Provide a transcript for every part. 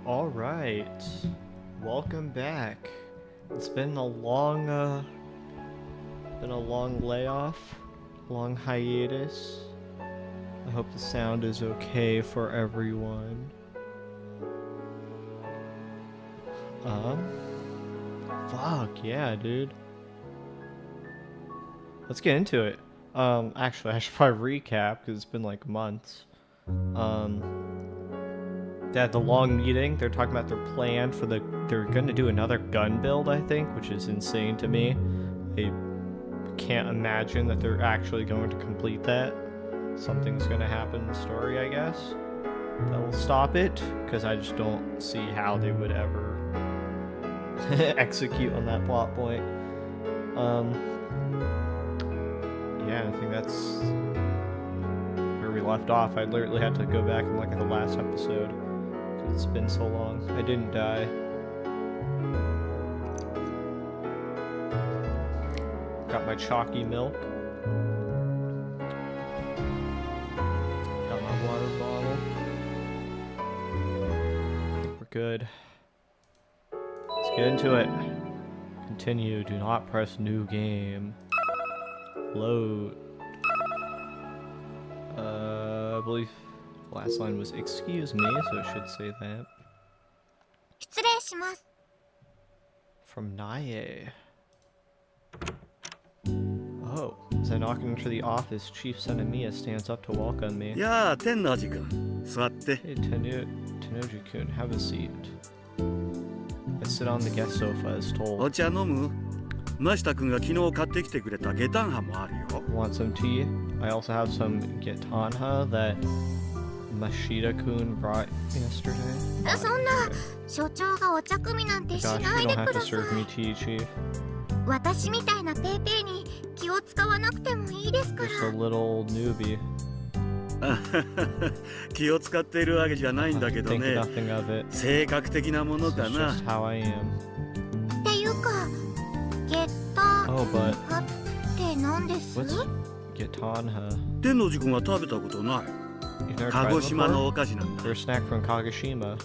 All right, welcome back. It's been a long layoff, long hiatus. I hope the sound is okay for everyone. Fuck yeah, dude. Let's get into it. Actually, I should probably recap because it's been like months. They had the long meeting. They're talking about their plan for they're gonna do another gun build, I think, which is insane to me. I can't imagine that they're actually going to complete that. Something's gonna happen in the story, I guess, that will stop it, because I just don't see how they would ever execute on that plot point. Yeah, I think that's where we left off. I literally had to go back and look at the last episode. It's been so long. I didn't die. Got my chalky milk. Got my water bottle. I think we're good. Let's get into it. Continue. Do not press new game. Load. I believe the last line was excuse me, so it should say that. 失礼します. From Nae. Oh, as I knock into the office, Chief Senemiya stands up to welcome me. Yeah, Tennoji-kun. 座って. Hey, Tennoji-kun, have a seat. I sit on the guest sofa as told. お茶飲む? 真下君が昨日買ってきてくれたゲタンハもあるよ. Want some tea? I also have some getanha that Mashida-kun brought yesterday. そんな所長がお茶組なんてし Gosh, な you いで don't く have だ to さ serve me い。 tea, Chief. 私みたいなペーペーに気を使わなくてもいいですか Just a ら。 little newbie. 気を使っているわけじゃないんだけど Think ね。 nothing of it. 性格的なもの This か is な。 just how I am. っていうか、ゲッタ Oh, but ハって何です？ what's getanha? 天王寺君は食べたことない。 You've never 鹿 tried 児 it 島の before? お菓子なんだ。 They're a snack from Kagoshima.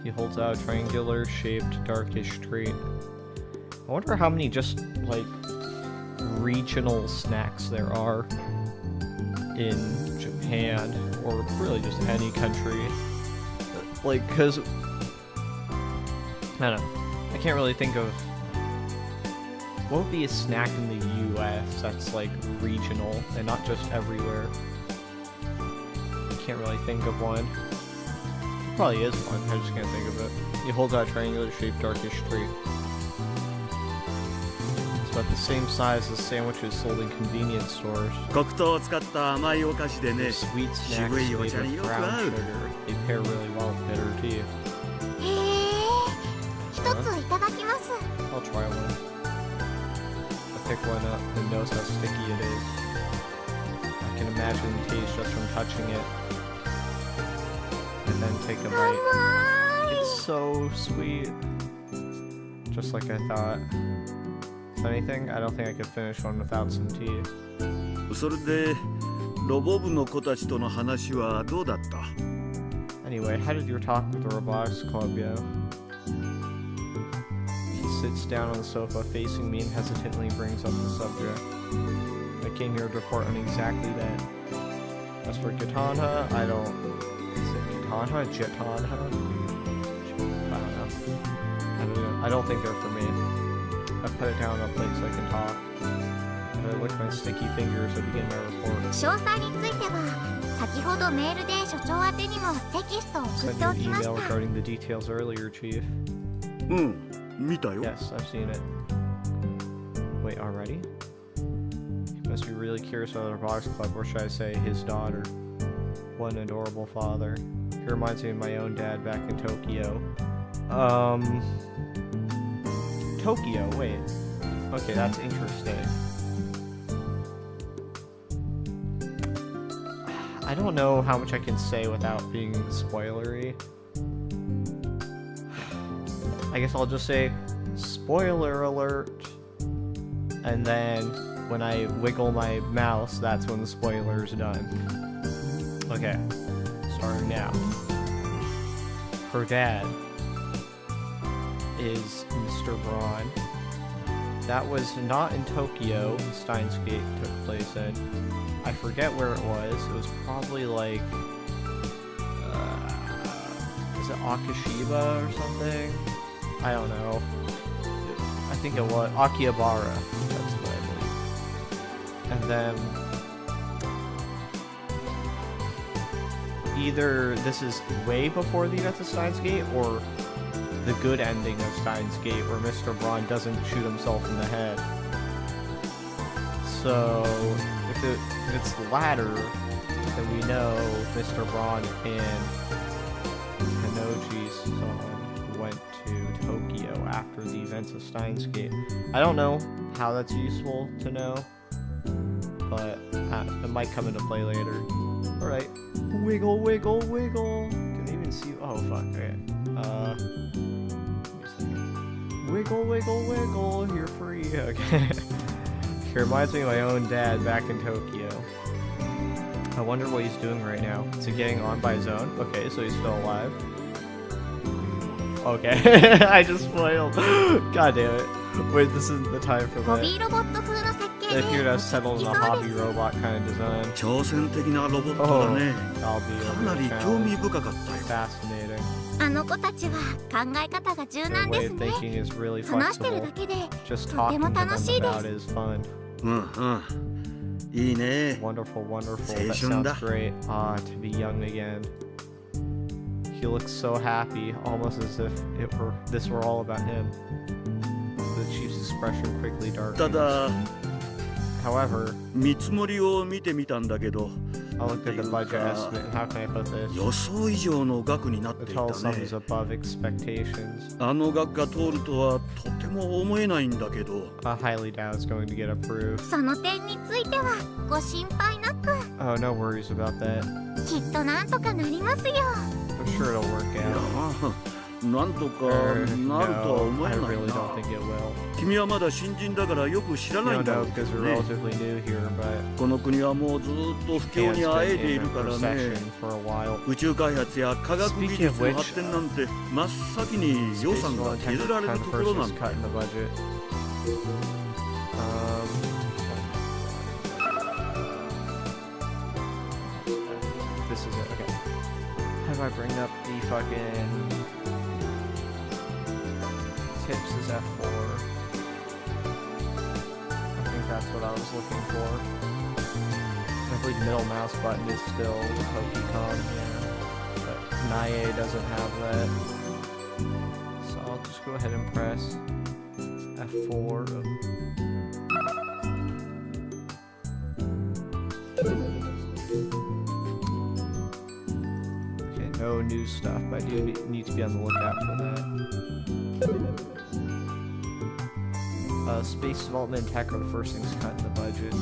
He holds out a triangular shaped darkish treat. I wonder how many just like regional snacks there are in Japan, or really just any country. Like, cause I don't know. I can't really think of what would be a snack in the US that's like regional and not just everywhere. I can't really think of one. There probably is one, I just can't think of it. He holds out a triangular shaped darkish treat. It's about the same size as sandwiches sold in convenience stores. 黒糖を使った甘いお菓子でね。 Sweet snacks 渋い made お茶に with よく brown 合う。 sugar. They pair really well with bitter tea. へえ、一ついただきます。 I'll try one. I pick one up and knows how sticky it is. I can imagine the taste just from touching it. And then take a 甘 bite. い。 It's so sweet. Just like I thought. If anything, I don't think I could finish one without some tea. それでロボ部の子たちとの話はどうだった？ Anyway, how did your talk with the robotics club go? He sits down on the sofa facing me and hesitantly brings up the subject. I came here to report on exactly that. As for Getanha, I don't... Is it Getanha? Jetanha? I don't know. I don't think they're for me. I put it down on a plate so I can talk. And I lick my sticky fingers to begin my report. 詳細については先ほどメールで所長宛てにもテキストを送 Sent って you お an きまし email た。 regarding the details earlier, Chief. うん、見たよ。 Yes, I've seen it. Wait, already? He must be really curious about the robotics club, or should I say his daughter. What an adorable father. He reminds me of my own dad back in Tokyo. Tokyo, wait. Okay, that's interesting. I don't know how much I can say without being spoilery. I guess I'll just say, spoiler alert. And then when I wiggle my mouse, that's when the spoiler's done. Okay, starting now. her dad is Mr. Braun. That was not in Tokyo, Steins Gate took place in. I forget where it was. It was probably like, is it Akashiba or something? I don't know. I think it was Akihabara. That's what I believe. And then either this is way before the events of Steins Gate, or the good ending of Steins Gate, where Mr. Braun doesn't shoot himself in the head. So, if it's the latter, then we know Mr. Braun and Hinoji's son went to Tokyo after the events of Steins Gate. I don't know how that's useful to know, but it might come into play later. Alright. Wiggle, wiggle, wiggle. Can they even see? Oh, fuck. Okay. Wiggle, wiggle, wiggle. You're free. Okay. It reminds me of my own dad back in Tokyo. I wonder what he's doing right now. Is he getting on by his own? Okay, so he's still alive. Okay. I just spoiled. God damn it. Wait, this isn't the time for ホ that. ビーロボット風の設計 They で appear to have settled 落 on ち a 着きそう hobby です robot kind of design. 挑戦的なロボット Oh, だね。 I'll be か over な the り興味 challenge. 深かったよ。 Fascinating. あの子たちは考え方が柔 Their 軟 way です of ね thinking is really 話してる flexible. だけで Just とて talking も to 楽 them しいで about す it is fun. うんうん。いいね。 Wonderful, wonderful. That 青春だ。 sounds great. Ah, to be young again. He looks so happy, almost as if this were all about him. The chief's expression quickly た darkens. だ、 However, 見積もりを見てみたんだけど、 I looked at the budget estimate, and how can I put this? 予想以上の額になっ The ていた total sum ね is。above expectations. あの額が通るとはとても思えないんだけど。 I highly doubt it's going to get approved. その点についてはご心配なく Oh, no worries about that. きっとなんとかなりますよ I'm sure it'll work いや out. なんとか No, なるとは思え I ない really な。 don't think it will. 君はまだ新人だからよく知ら You ないん don't だろ know うけ because ど we're ね。 relatively new here, but この国はもうずっと不況 Japan's にあえい been でい in る a からね。 recession for a while. 宇宙開発や科学技術の発展なんて真っ先に予 Space 算が One 削られる 10% ところなん is だ cut in the budget. This is it. Okay. How do I bring up the fucking tips is F4? I think that's what I was looking for. I believe middle mouse button is still Pokemon, yeah. But Nae doesn't have that. So I'll just go ahead and press F4. Okay, no new stuff, but I do need to be on the lookout for that. Space development and tech are the first things cut in the budget.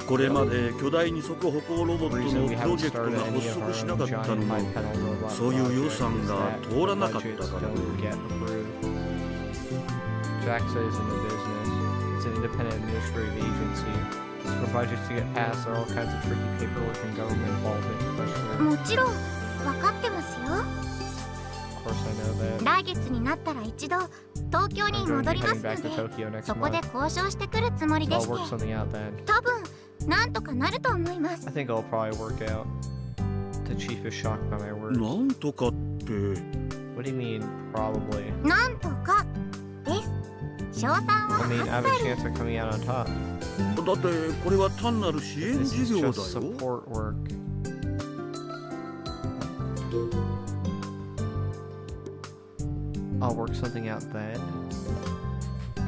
これまで巨大二足歩行ロボッ The ト reason の we プロ haven't ジェクト started が any 発 of 足し our なか own った giant のも bipedal robot そういう予 project 算 is が that 通らなかっ budgets たからね。 don't get approved. JAXA is in the business. It's an independent administrative agency. So for budgets to get passed, there are all kinds of tricky paperwork and government involvement, especially. もちろん分かってますよ Of course, I know that. 来月になったら一度東京 I'm に going to 戻 be りま heading すの back to で Tokyo next そこで month. 交渉してくるつもり So で I'll して work something out then. 多分なんとかなると思います I think it'll probably work out. The chief is shocked by my words. なんとかって What do you mean, probably? なんとかです賞賛は I mean, I have 8 a 割 chance of coming out on top. だってこれは単なる支援 This 事 is 業だ just よ。 support work. I'll work something out then.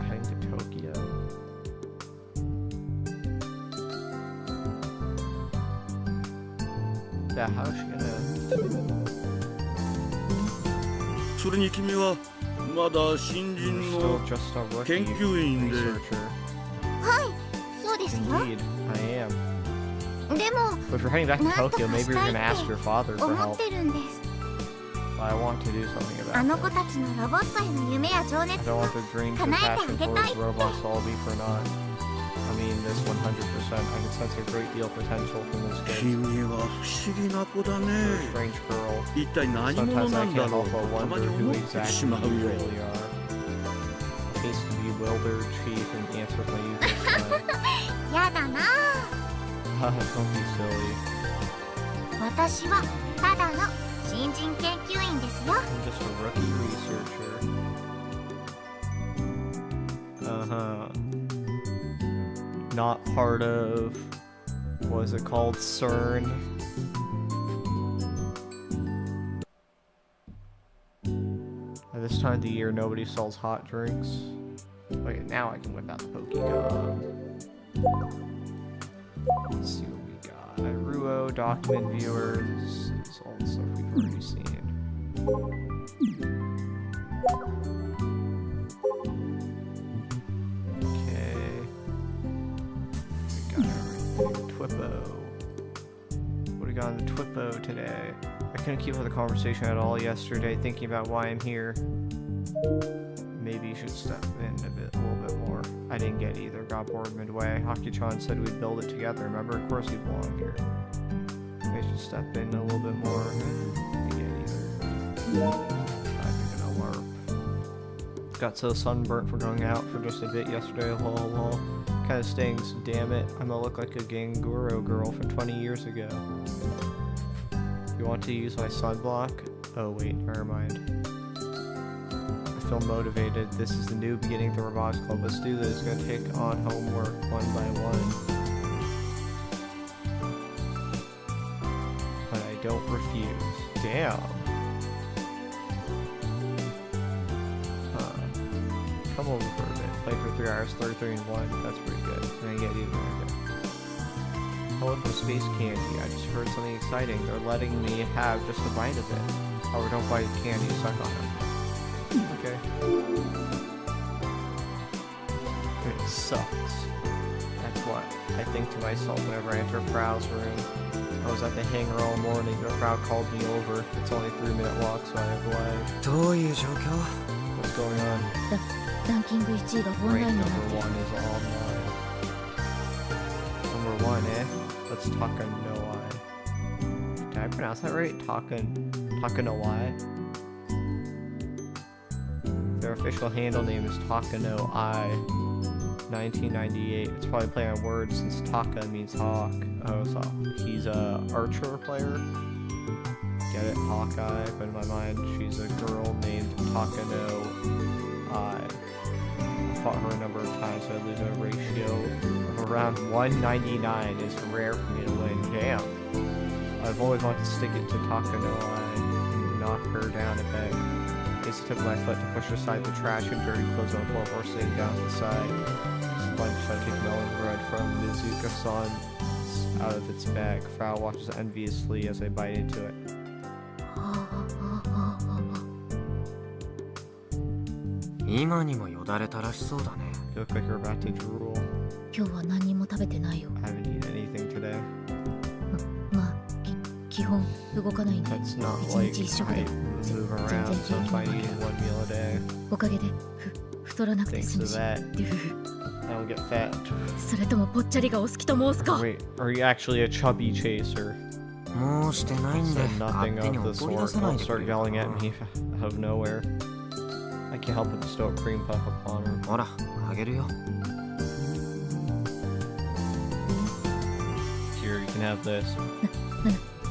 Heading to Tokyo. Yeah, how's she gonna... それに君はまだ新 You're 人 still の just a rookie 研究員で researcher. そうですよ Indeed, I am. でも But if you're heading back to なんと Tokyo, か maybe し you're たい gonna っ ask て your father for 思っ help. てるんです I want to do something あ about の子 that. たちのロボットへの夢や情 I 熱 don't を want their dreams 叶 and えてあ passion げたい towards robots to all be for naught. I mean this 100%. I can sense a great deal of potential from this kid. 君は不思議な子だね。 Strange girl. 一体何者 Sometimes な I んだ can't ろう help と but たま wonder に who 思ってし exactly ま you うよ。 really are. Face to be bewildered, chief, and answer my usual smile. やだな Don't be silly. 私はただの新人研究員ですよ I'm just a rookie researcher. Uh-huh. Not part of... what is it called? CERN? At this time of the year, nobody sells hot drinks. Okay, now I can whip out the Pokégon. Let's see what we got. Ruo, document viewers. This is all the stuff we've already seen. Okay. We got everything. Twippo. What do we got on the Twippo today? I couldn't keep up with the conversation at all yesterday, thinking about why I'm here. Maybe you should step in a little bit more. I didn't get either. Got bored midway. Hockey-chan said we'd build it together. Remember? Of course we belong here. Maybe you should step in a little bit more. Didn't get either. I'm gonna LARP. Got so sunburnt for going out for just a bit yesterday. Lol. Kind of stings. Damn it. I'm gonna look like a Ganguro girl from 20 years ago. You want to use my sunblock? Oh wait, never mind. I feel motivated. This is the new beginning of the Robotics Club. Let's do this. Gonna take on homework one by one. But I don't refuse. Damn. Come over for a bit. Play for 3 hours, 33 and 1. That's pretty good. I didn't get either. Okay. Hello from Space Candy. I just heard something exciting. They're letting me have just a bite of it. However, don't bite the candy, suck on it. Okay. It sucks. That's what I think to myself whenever I enter Frau's room. I was at the hangar all morning. The Frau called me over. It's only a 3-minute walk, so I obliged. どういう状況 What's going on? ランキング1位がオンラ Rank インになっ number て 1 is online. Number 1, eh? Let's talk no I. Did I pronounce that right? Takanoi? Their official handle name is Takanoi. 1998. It's probably playing on words since Taka means hawk. Oh, so he's a archer player. Get it? Hawkeye. But in my mind, she's a girl named Takanoi. I fought her a number of times, so I lose a ratio of around 199. It's rare for me to win. Damn. I've always wanted to stick it to Takanoi and knock her down a peg. I just took my foot to push aside the trash and dirty clothes on the floor before sitting down to the side. Sponge I take melon bread from Mizuka-san out of its bag. Frau watches enviously as I bite into it. 今にもよだれ垂らしそうだね。 You look like you're about to drool. 今日は何も食べてないよ I haven't eaten anything today. まあ基本動かないんで That's not 一 like 日一食で I move around, so I'm fine eating 1 meal a day. おかげで太らなくて Thanks 済む to し that, ドゥフフ I don't get fat. それともぽっちゃりがお好きと申すか Wait, are you actually a chubby chaser? もうしてないんで Said 勝 nothing 手に of the 怒り出 sort. さない Don't でく start れる yelling か at な。 me out of nowhere. I can't help but bestow a cream puff upon her. ほら、あげるよ。 Here, you can have this.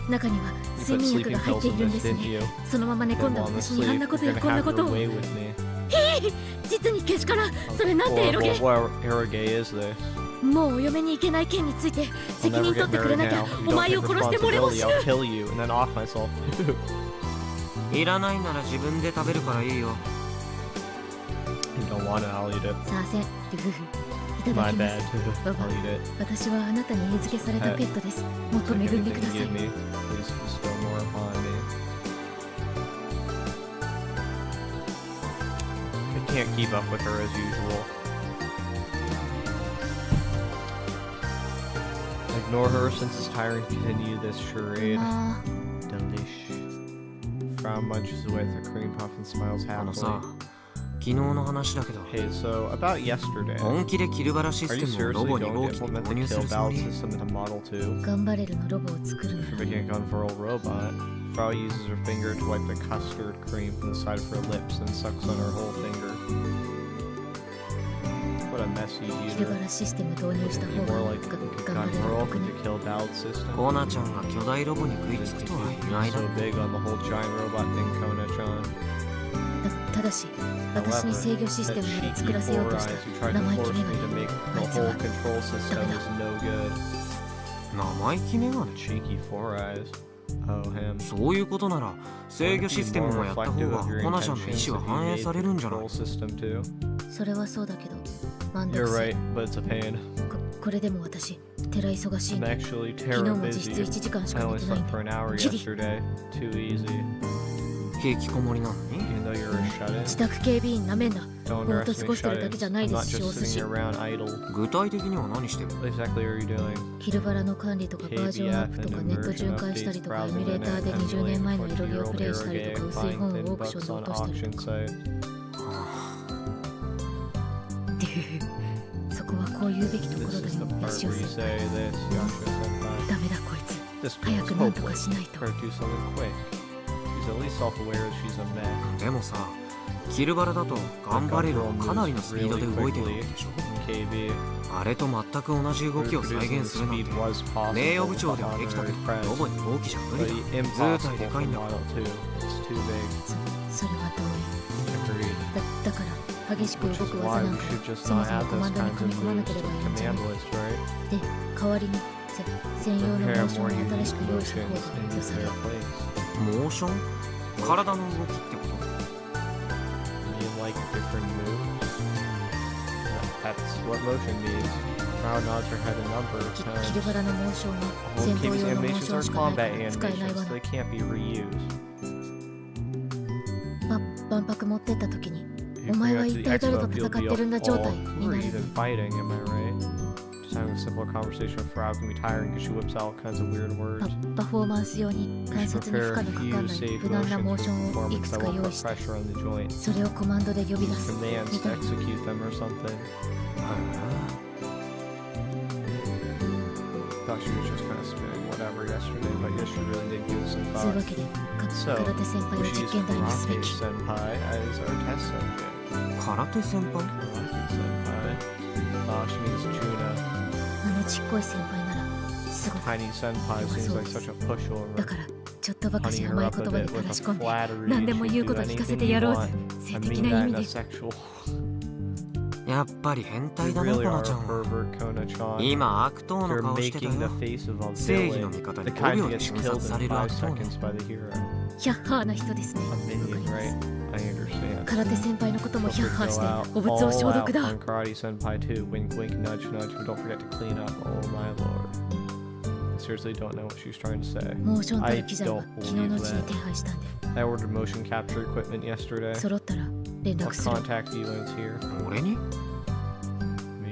中には You 睡 put 眠薬 sleeping が入っ pills てい in るん this, です didn't ね you? そのまま寝込ん Then だ while I'm 私にあん asleep, なこと you're や gonna こんな have こ your とを way with me. 実にけしからんそれなんてエロゲ What eroge is this? もうお嫁に行けない件について I'll 責 never 任取 get ってくれ married なきゃ now. If you お don't 前 take を殺して漏れも responsibility, 死 I'll ぬ kill you and then off myself. いらないなら自分で食べるからいいよ。 You don't want it, I'll eat it. さあせんドゥフフいただ My きま bad. す I'll eat it. 私はあなたに餌付けされたペットですもっと Take 恵んで everything くださ you い give me. Please bestow more upon me. I can't keep up with her as usual. Ignore her since it's tiring to continue this charade. あ Delish. Frau munches away at the cream puff and smiles あの happily. さ、昨日の話だけど Hey, so about yesterday. 本気でキルバラシ Are ス you テムをロ seriously ボに going 大 to きに implement 導 the 入す kill るつも battle り？ system into Model 2? 頑張れるのロボを作るな If ら making a gun for a robot, Frau uses her finger to wipe the custard cream from the side of her lips and sucks on her whole finger. What a messy キルバ user. ラシステム導入した Be 方 more が like a 頑張 gun れる girl 僕 with に the kill battle system. コーナちゃんが巨大ロボに食い Just つく keep とは being 意外だ so big on the whole giant robot thing, Kona-chan. ただし私に However, 制御シス that テムまで cheeky 作らせよう four と eyes し who た tried 生 to 意気 force メ me ガ to ネ make あ the いつ whole は control system Damn. is no good. 生意気メガネ Cheeky four eyes. Oh, him. そういうことなら制御システムもやった方がコナちゃんの意思は反映されるんじゃない？それはそうだけど満 You're 足 right, but it's a pain. これでも私寺忙しい I'm んで actually 昨日 terribly も実質 busy. 1時間し I か寝 only てないん slept for an hour ギリ yesterday. Too easy. 引きこもりなのに Even though you're a 自 shut-in, 宅警備員なめんな don't ぼーっと underestimate 過ごしてるだけじゃ shut-ins. ない I'm で not すしお just 寿司 sitting around idle. 具体的には何してる？ What exactly are you doing? キルバラの管理とかバージョンアップとかネット巡回したりとかエミュレーターで20年前の色気をプレイしたりとか薄い本をオークションで落としたりとかっていうそこはこう言うべきところ This だ is よ the part ヤシオ where you 先 say 輩 this, Yashio-senpai. ダメだこいつ This 早 girl's くなんとか hopeless. しないと Better do something quick. She's at least self-aware that she's a mech. でもさキルバラだと頑張れるはかなりのスピードで動いてるわけでしょ？ KB. あれと全く同じ動きを再現するなんて名誉部長ではできたけどロボに大きじゃ無 But 理だ。 impossible 図体でかいんだから for Model 2. It's too big. それは同意 Agreed. だから激しく Which 動 is く why 技なん we か should just そも not そも add コマ those ンドに kinds 組み of 込まな moves け to ればいいん the じゃない command list, right? で代わりに専用のモ Prepare ーション more を unique 新しく用意した motions 方が into 良さげ their place. モーション？体の動きってこと？ You mean like different moves? That's what motion means. Frau nods her head a number of キ times. ルバラのモーションは Well, 戦闘 KB's 用のモー animations ション are しかないか combat ら使えないわ animations, な they can't be reused. 万博持ってった時に If お前 you は go 一 to 体 the 誰と expo, 戦 you'll って be るんだ all 状態に who な are る even fighting, am I right? Just having a simple conversation with Frau can be tiring because she whips out all kinds of weird words. パフォーマンス用に We 関 should 節に prepare 負 a 荷のかか few んない safe 無難な motions モー for ションをい performance くつ that か won't 用意 put して pressure on the joints. それをコマンドで呼び出 Use す commands み to たい execute them or something. Thought she was just kind of spinning whatever yesterday, but yes, she really did give us some そういうわ thought. けで So, 空手先輩を we should 実 use 験台にすべ Karate き Senpai as our test subject. 空手先輩？ Karate Senpai. She means Juna. あのちっこい先輩ならすごく Tiny Senpai seems like such a だ pushover. からちょっとばかし Honey 甘 her い up 言 a 葉で bit 垂ら with し a 込んで flattery. 何でも She'd 言う do こと聞かせ anything て you やろうぜ want. 性 I 的 mean な that 意 in 味 a で sexual. やっぱり変態 You だなコ really are ナ a ちゃんは。 pervert, Kona-chan. 今悪党の You're 顔してた making the よ。 face of a 正義の villain. 味方 The に kind 5 who 秒で gets 瞬 killed 殺され in る 5 悪党ね。 seconds by the hero. ヒャッハーな人ですね A わか minion, りま right? す I understand. 空手先輩のことも Don't ヒャッ forget ハー to し go て out 汚物を all 消 out 毒だ on Karate Senpai too. Wink, wink, nudge, nudge. But don't forget to clean up. Oh my lord. I seriously don't know what she's trying to say. モーション I 対機材は don't 昨日の believe うちに that. 手配したんで I ordered motion capture equipment yesterday. 揃ったら連 I'll 絡する contact you when it's here. 俺に？ Me?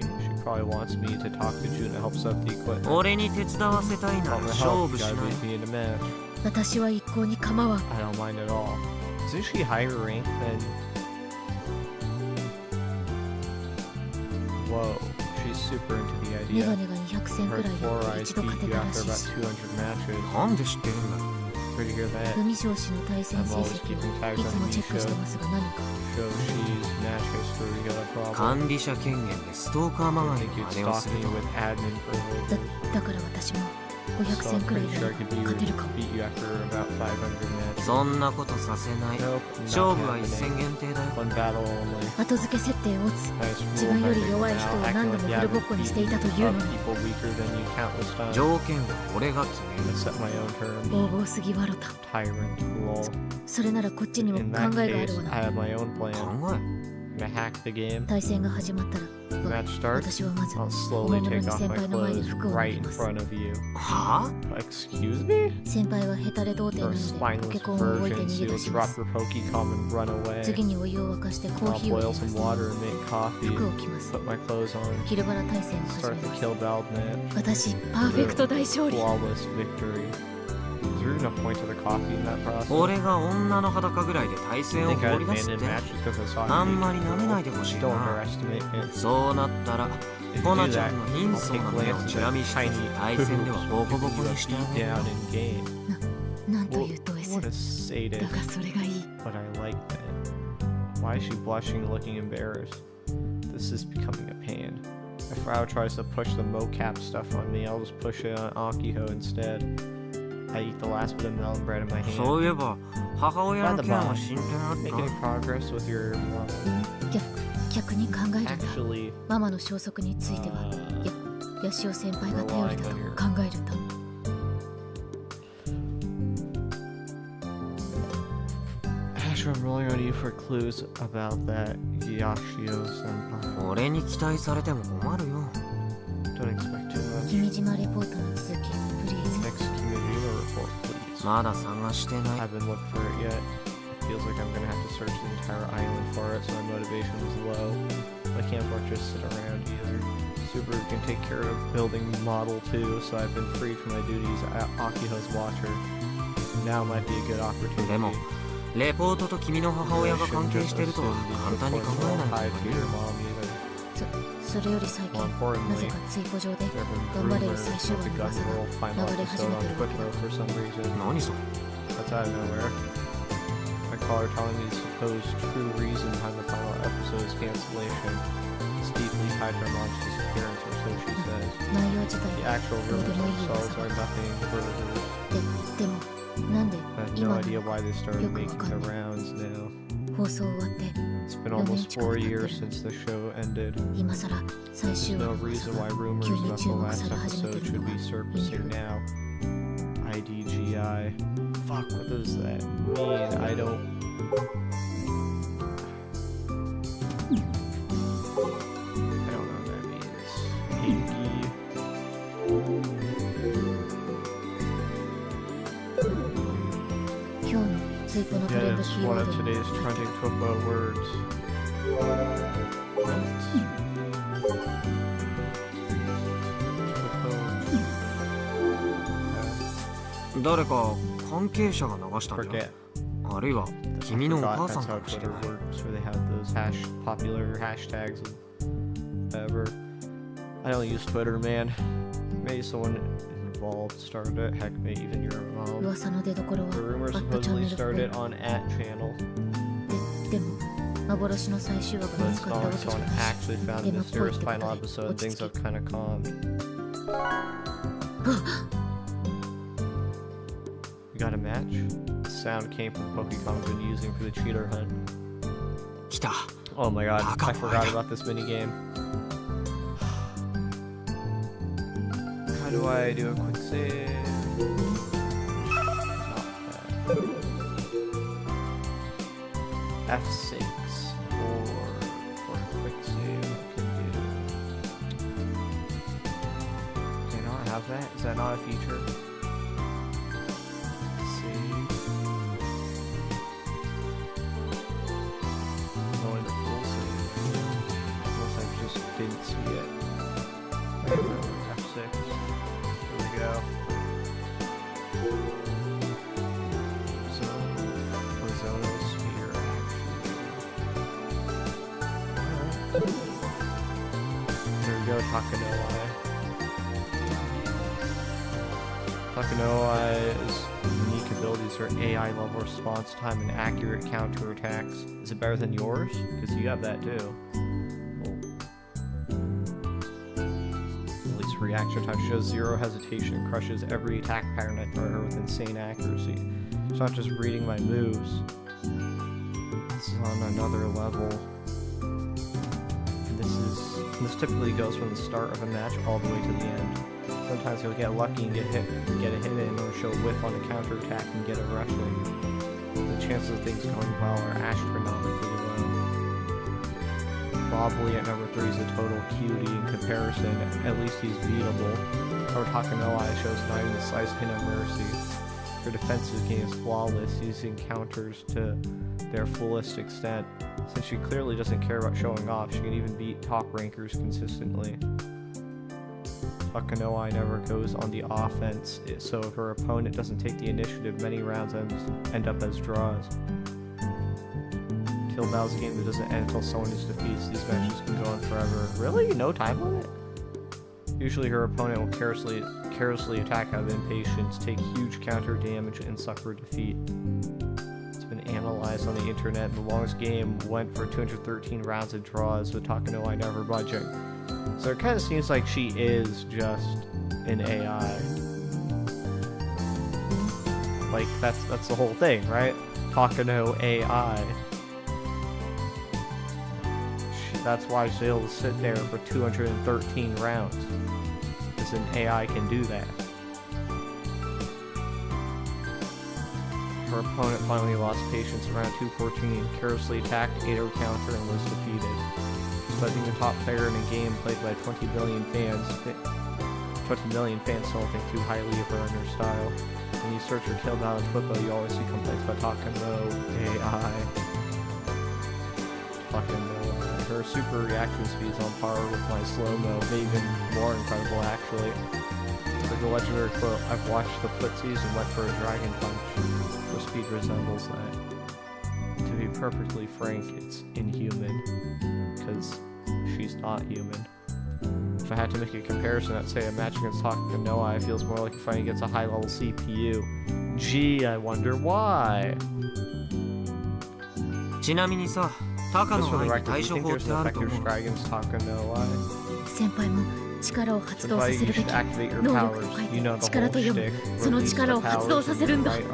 She probably wants me to talk to June to help set up the equipment. 俺に手伝わせたいな I'm ら gonna 勝 help. 負 You し gotta ない。 beat me in a match. 私は一向に構わん I don't mind at all. Isn't she higher rank than... Whoa. She's super into the メガ idea. ネが200戦く Her らい four で eyes 一度 beat 勝て you たら after しい about し 200 matches. なんで知ってるんだ？ Where'd you hear that? 文章氏の対戦 I'm 成 always 績 keeping を tabs いつ on も the チェックして show. ますが何か Show she's match history got a problem. 管理者権限でストーカー I マガ think ン you'd の真似をす stalk る me と with admin privileges. だから私も500 So 戦 I'm くらい pretty で sure I could beat 勝てるかも you after about 500 matches. そんなことさせない。 Nope, 勝 not 負は一戦 happening. 限定だよ。 One battle only. 後付け設定を打つ Nice 自 rule 分よ bending り弱い now. 人を Acting 何度 like も you フルボ haven't ッコにしてい beaten たという up のに people weaker than you countless times. 条件は俺が決め I'm る。 gonna set my own terms. 横暴すぎわろた Tyrant. Lol. それならこっちにも In 考 that えがあ case, るわ I な have my own 考 plan. え？ I'm gonna hack the game. 対戦が始まったら Match starts. 私はまず I'll お slowly もむろ take に off 先 my 輩の前で clothes 服を脱 right ぎ in ます front of you. は Excuse me? 先輩はヘタレ童貞 Or な a のでポケ spineless コンを置いて version, 逃 so げ you'll 出しま drop す your Pokecom and run away. 次にお湯を沸かしてコー I'll ヒーを boil 入れ some ま water す and make coffee. 服を着ます Put my clothes on. 昼バラ対戦を始 Start め the ます kill battle match. 私パーフェクト大勝利 Flawless victory. Is there even a point to the coffee in that process? 俺が女の裸ぐらいで体 I 勢を think I 放り出すっ abandoned て matches because I saw it あ naked んまり舐めない girl. でほしい Don't な。 underestimate it. そうなったら If コ you ナ do ちゃ that, んの貧 I'll 相 take な目を glances チラ見 at しつ tiny つ対戦では boobs ボコ while ボ keeping コ you にしてあ beat げる。 down in game. なんというと S What a だ sadist. がそれがいい But I like that. Why is she blushing, looking embarrassed? This is becoming a pain. If Frau tries to push the mocap stuff on me, I'll just push it on Akiho instead. I eat the last bit of melon bread in my そう hand. いえば母親の件は進展あっ Make た any progress with your mom? 逆に考えるんだ Actually, ママの消息については ヤシオ先輩が頼りだと考えるんだ Actually, I'm relying on you for clues about that Yashio-senpai. 俺に期待されても困るよ。 Don't expect too much. 君島レポートの続きプリーズ Next Kimijima report, please. まだ探してない I haven't looked for it yet. It feels like I'm gonna have to search the entire island for it, so my motivation is low. I can't afford to just sit around either. Subaru can take care of building Model 2, so I've been freed from my duties as Akiho's watcher. Now might be a good opportunity. でもレポートと君の母親が関係してるとは簡単に考えない tied と to ね your mom either. それより最近 More な importantly, ぜかツイポ上で there have 頑 been 張れる rumors 最 that 終 the 話の Gun 噂 Girl が final 流れ episode 始め on てるわけ Quick だ Row for some reason. 何それ That's out of nowhere. My caller telling me the supposed true reason behind the final episode's cancellation is deeply tied to her mom's disappearance, or so she says. 内容自体 The は actual どうで rumors もいい themselves 噂 are だ nothing further. でもなんで I have 今 no な idea のか why they started よくわ making かん the ない rounds now. 放送終わって It's been 4年 almost 近く 4 経って years る since the show ended. 今さら最 There's 終話 no の reason 噂 why が rumors 急に about 注 the 目 last され始め episode てる should の be が surfacing now. IDGI. Fuck, what does that mean? I don't... I don't know what that means. Hinky. 今日のツイポのトレ Yeah, ンド it's キーワ one ー of ドに today's trending Twipo words. Twipo. 誰か関係者が流したんじゃ Forget. あるいは I 君のお forgot 母さん that's か how もしれ Twitter ない works, where they have those popular hashtags and whatever. I don't use Twitter, man. Maybe someone involved started it. Heck, maybe even your mom. 噂の出どころは The rumor バッドチャンネ supposedly ルっぽい started on @channel, でも幻の最終話が but 見つ it's かったわ not けじゃ someone ないし actually found the mysterious final episode. Things have kind of calmed. You got a match? The sound came from Pokemon been using for the cheater hunt. 来た Oh my god, I Baka forgot boy. about this minigame. How do I do a quick save? Not that. F6 for a quick save. I can do. Do I not have that? Is that not a feature? Save. Go into full save. Unless I just didn't see it. F6. Here we go. Zonal sphere action. Alright. There we go, Takanoai. Takanoai's unique abilities are AI level response time and accurate counterattacks. Is it better than yours? Because you have that too. At least reaction time shows zero hesitation and crushes every attack pattern I throw at her with insane accuracy. It's not just reading my moves. This is on another level. This typically goes from the start of a match all the way to the end. Sometimes you'll get lucky and get a hit in, or show whiff on a counterattack and get a rushing. The chances of things going well are astronomically low. Bobbly at number 3 is a total cutie in comparison. At least he's beatable. Or Takanoai shows not even the slightest hint of mercy. Her defensive game is flawless, using counters to their fullest extent. Since she clearly doesn't care about showing off, she can even beat top rankers consistently. Takanoai never goes on the offense, so if her opponent doesn't take the initiative, many rounds end up as draws. Kill Bao's a game that doesn't end until someone is defeated, so these matches can go on forever. Really? No time limit? Usually her opponent will carelessly attack out of impatience, take huge counter damage, and suffer defeat. It's been analyzed on the internet. The longest game went for 213 rounds of draws, with Takanoai never budging. So it kind of seems like she is just an AI. Like, that's the whole thing, right? Takano AI. That's why she's able to sit there for 213 rounds. Because an AI can do that. Her opponent finally lost patience around 214, carelessly attacked, ate her counter, and was defeated. Despite being the top player in a game played by 20 million fans still don't think too highly of her and her style. When you search for Kill Bao in football, you always see complaints about Takano AI. Her super reaction speed is on par with my slow-mo, maybe even more incredible actually. Like the legendary quote, I've watched the footsies and went for a dragon punch. Her speed resembles that. To be perfectly frank, it's inhuman, because she's not human. If I had to make a comparison, I'd say a match against Takanoai feels more like fighting against a high-level CPU. Gee, I wonder why. ちなみにさ、高 Just 野 for the 愛に record, 対 do you 処 think 法っ there's て an あると effective 思う try against Takanoai? 先輩も力を発動さ Senpai, せ you るべ should き activate your 能力 powers. と書い You know て the 力 whole と読む shtick. その Release the 力を発動 powers さ in せる your んだ right arm.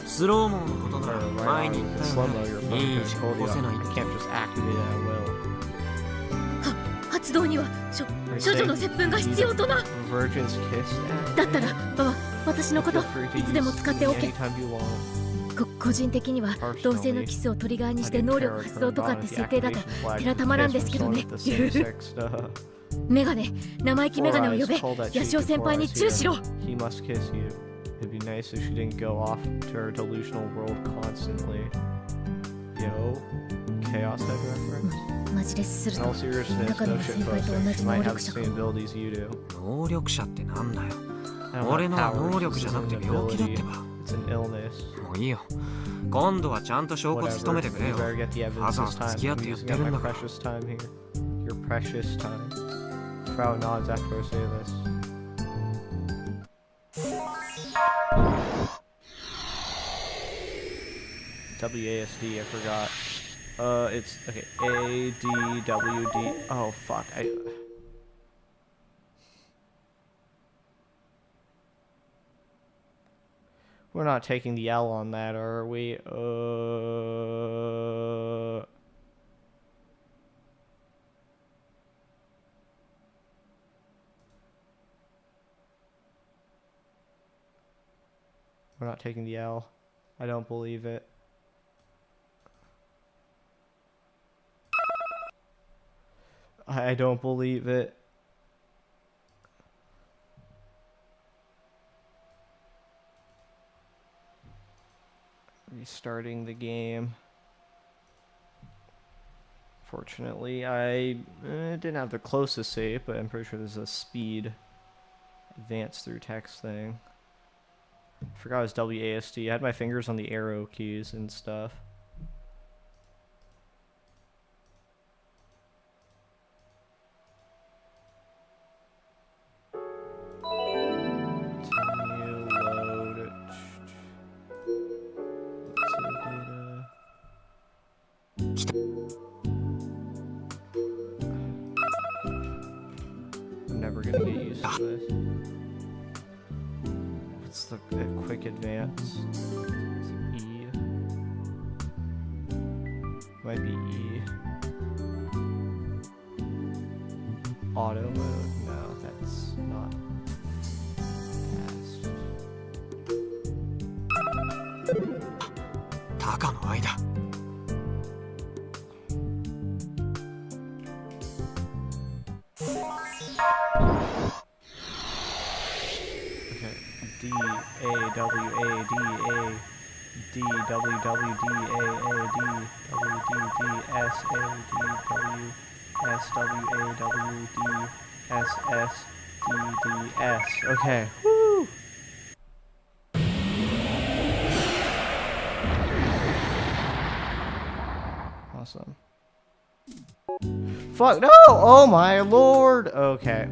スローモーのことな Or ら right 前 arm. に You 言 can った slow よ mo ね your い opponent い just し hold 起こ it せ up. ない You って can't just activate it at will. 発動には処女の接吻が必要とな Virgin's kiss だったら私のこと Feel free to いつでも use 使っておけ anytime you want. 個人的には同性のキスをトリガーにして能力発動とかって設定だとてらたまらんですけどねメガネ生意気メガネを呼べヤシオ先輩に注視ろ He must kiss you. It'd be nice if she didn't go off to her delusional world constantly. Yo, Chaos Head reference? マジレスする In と all seriousness, 中 no 野 shit 先輩と posting. 同 She じ might 能 have 力 the 者か same abilities you do. 能力者ってなんだよ I don't 俺 have のは powers. 能力 This じゃなく isn't て an 病気だって ability. ば It's an illness. もういいよ今度はちゃんと証拠務め Whatever. てくれ You よ better get the evidence わざわ this ざ time. 付き合っ I'm てやっ using て up るん my だから precious time here. Your precious time. Frau nods after I say this. WASD, I forgot. It's okay. ADWD. Oh fuck. We're not taking the L on that, are we? We're not taking the L. I don't believe it. I don't believe it. Restarting the game. Fortunately, I didn't have the closest save, but I'm pretty sure there's a speed advance through text thing. I forgot it was WASD. I had my fingers on the arrow keys and stuff. Continue, load. Let's see data. I'm never gonna get used to this. What's the quick advance? It's E. Might be E. Auto mode? No, that's not fast. 高野愛だ Okay. D A W A D A D W W D A A D W D D S A D W S W A W D S S DDS. Okay. Woo! Awesome. Fuck no! Oh my lord! Okay.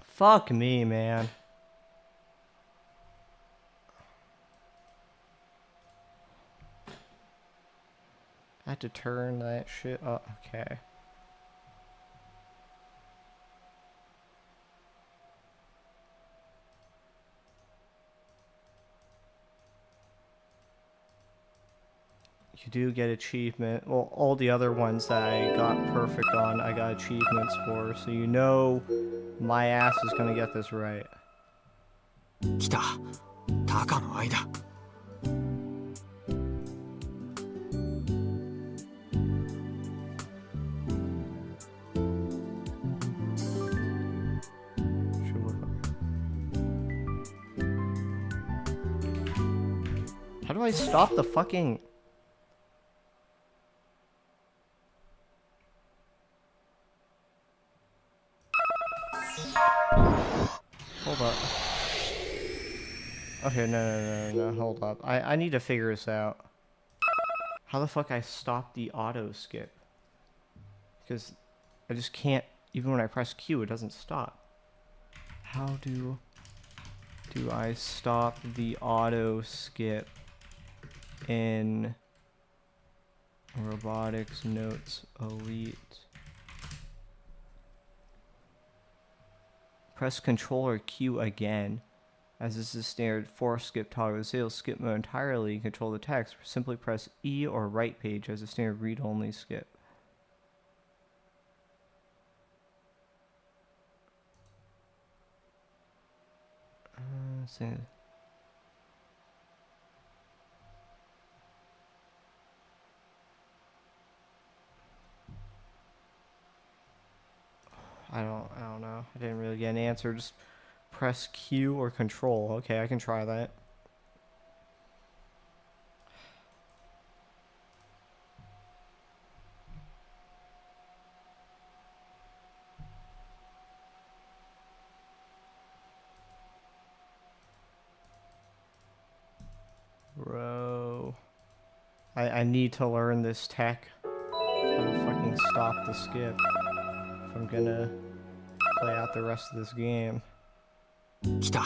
Fuck me, man. I had to turn that shit up. Okay. You do get achievement. Well, all the other ones that I got perfect on, I got achievements for. So you know my ass is gonna get this right. 来た。タカの愛だ。How do I stop the fucking... Hold up. Okay, no, hold up. I need to figure this out. How the fuck I stop the auto skip? Because I just can't, even when I press Q, it doesn't stop. How do I stop the auto skip in Robotics Notes Elite? Press Control or Q again. As this is standard for skip toggle, disable skip mode entirely and control the text. Simply press E or right page as a standard read-only skip. I don't know. I didn't really get an answer. Just press Q or Control. Okay, I can try that. Bro. I need to learn this tech. How to fucking stop the skip if I'm gonna play out the rest of this game. 来た。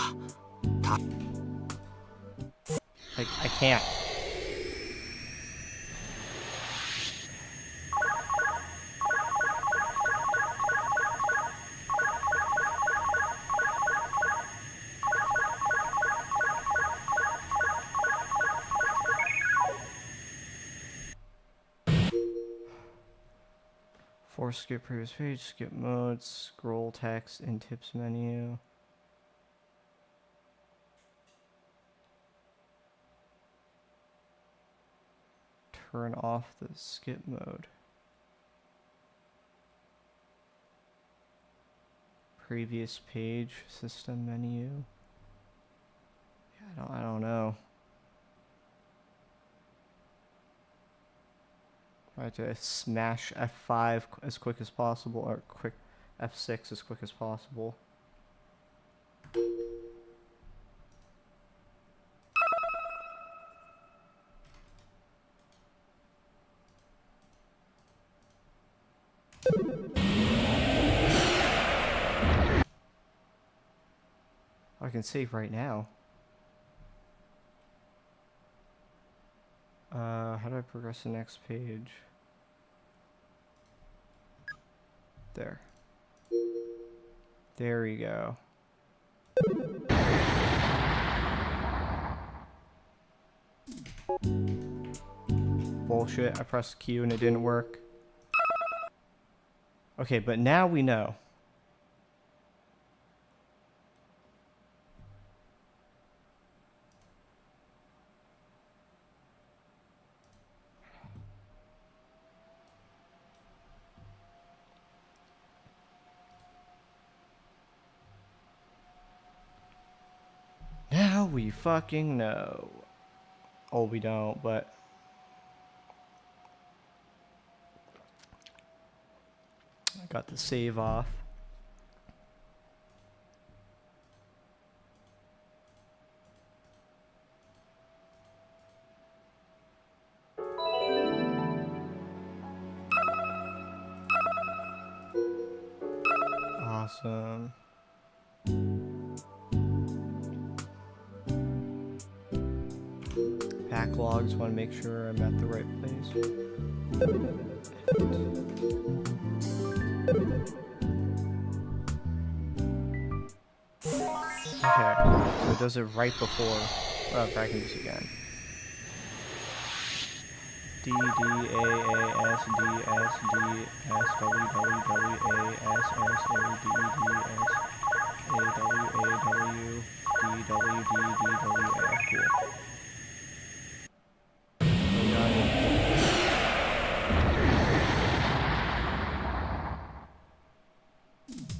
I can't. Force skip previous page, skip mode, scroll text in tips menu. Turn off the skip mode. Previous page, system menu. Yeah, I don't know. I have to smash F5 as quick as possible, or quick F6 as quick as possible. I can save right now. How do I progress the next page? There. There we go. Bullshit, I pressed Q and it didn't work. Okay, but now we know. Now we fucking know. Oh, we don't, but got the save off. Awesome. Backlogs, want to make sure I'm at the right place. Okay, so it does it right before. I can do this again. D D A A S D S D S W W W A S S A D D S A W A W D W D D W A.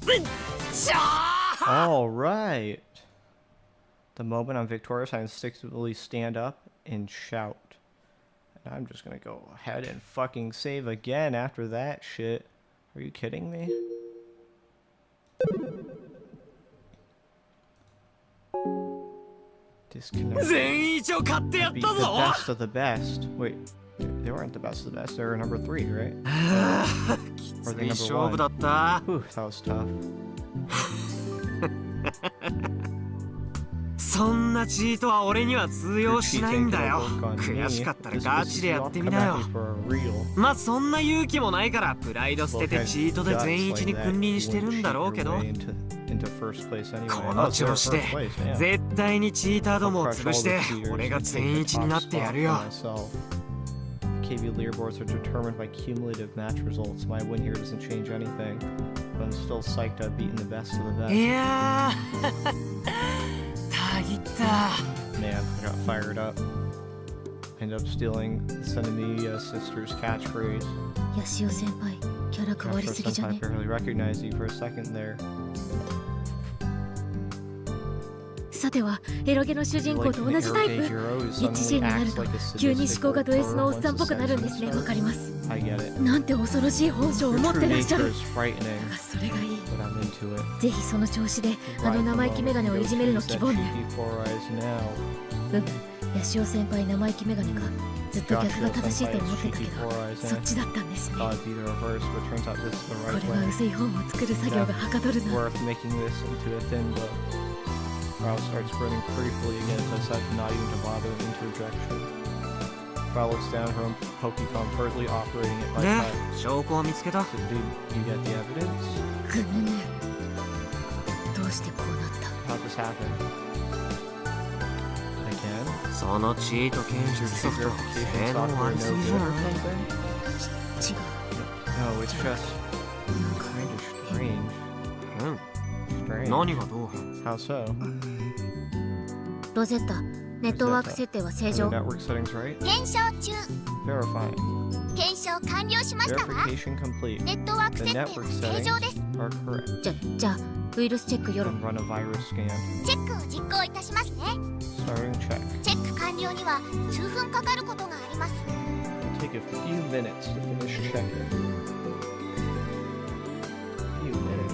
Cool. All right. The moment I'm victorious, I instinctively stand up and shout. And I'm just gonna go ahead and fucking save again after that shit. Are you kidding me? Disconnect. Beat the best of the best. Wait, they weren't the best of the best. They were number 3, right? Or they number 1. Whew, that was tough. そんなチートは俺には通用しないんだよ。悔しかったらガチでやってみなよ。まあそんな勇気もないからプライド捨ててチートで全一に君臨してるんだろうけど、この調子で絶対にチーターどもを潰して俺が全一になってやるよ。KB leaderboards are determined by cumulative match results. My win here doesn't change anything, but I'm still psyched I've beaten the best of the best. いやーたぎった。 Man, I got fired up. Ended up stealing Senemi sister's catchphrase. ヤシオ先輩、キャラ変わりすぎじゃね？ I barely recognized you for a second there. さてはエロゲの主人公と同じタイプ。1G になると急に思考がド S のおっさんっぽくなるんですね。わかります。なんて恐ろしい本性を持ってらっしゃる。だがそれがいい。ぜひその調子であの生意気メガネをいじめるの希望ね。ヤシオ先輩生意気メガネか。ずっと逆が正しいと思ってたけど、そっちだったんですね。これは薄い本を作る作業がはかどるな。Crowd starts grinning creepily again as I decide not even to bother an interjection. Crowd looks down from Pokemon currently operating it by type. 証拠を見つけた。 So, did you get the evidence? ぐぬぬ。どうしてこうなった？ How'd this happen? Again? そのチート検出ソフト、性能ありすぎじゃない？違う。 No, it's just kind of strange. 何がどう？ How so? ロゼッタ、ネットワーク設定は正常。 Network settings right? 検証中。 Verifying. 検証完了しましたわ。 Verification complete. ネットワーク The 設定 network は正 settings 常です。 are correct. じゃあウイルスチェックよろ。 Then run a virus scan. チェックを実行いたしますね。 Starting check. チェック完了には数分かかることがあります。 It'll take a few minutes to finish checking. Few minutes.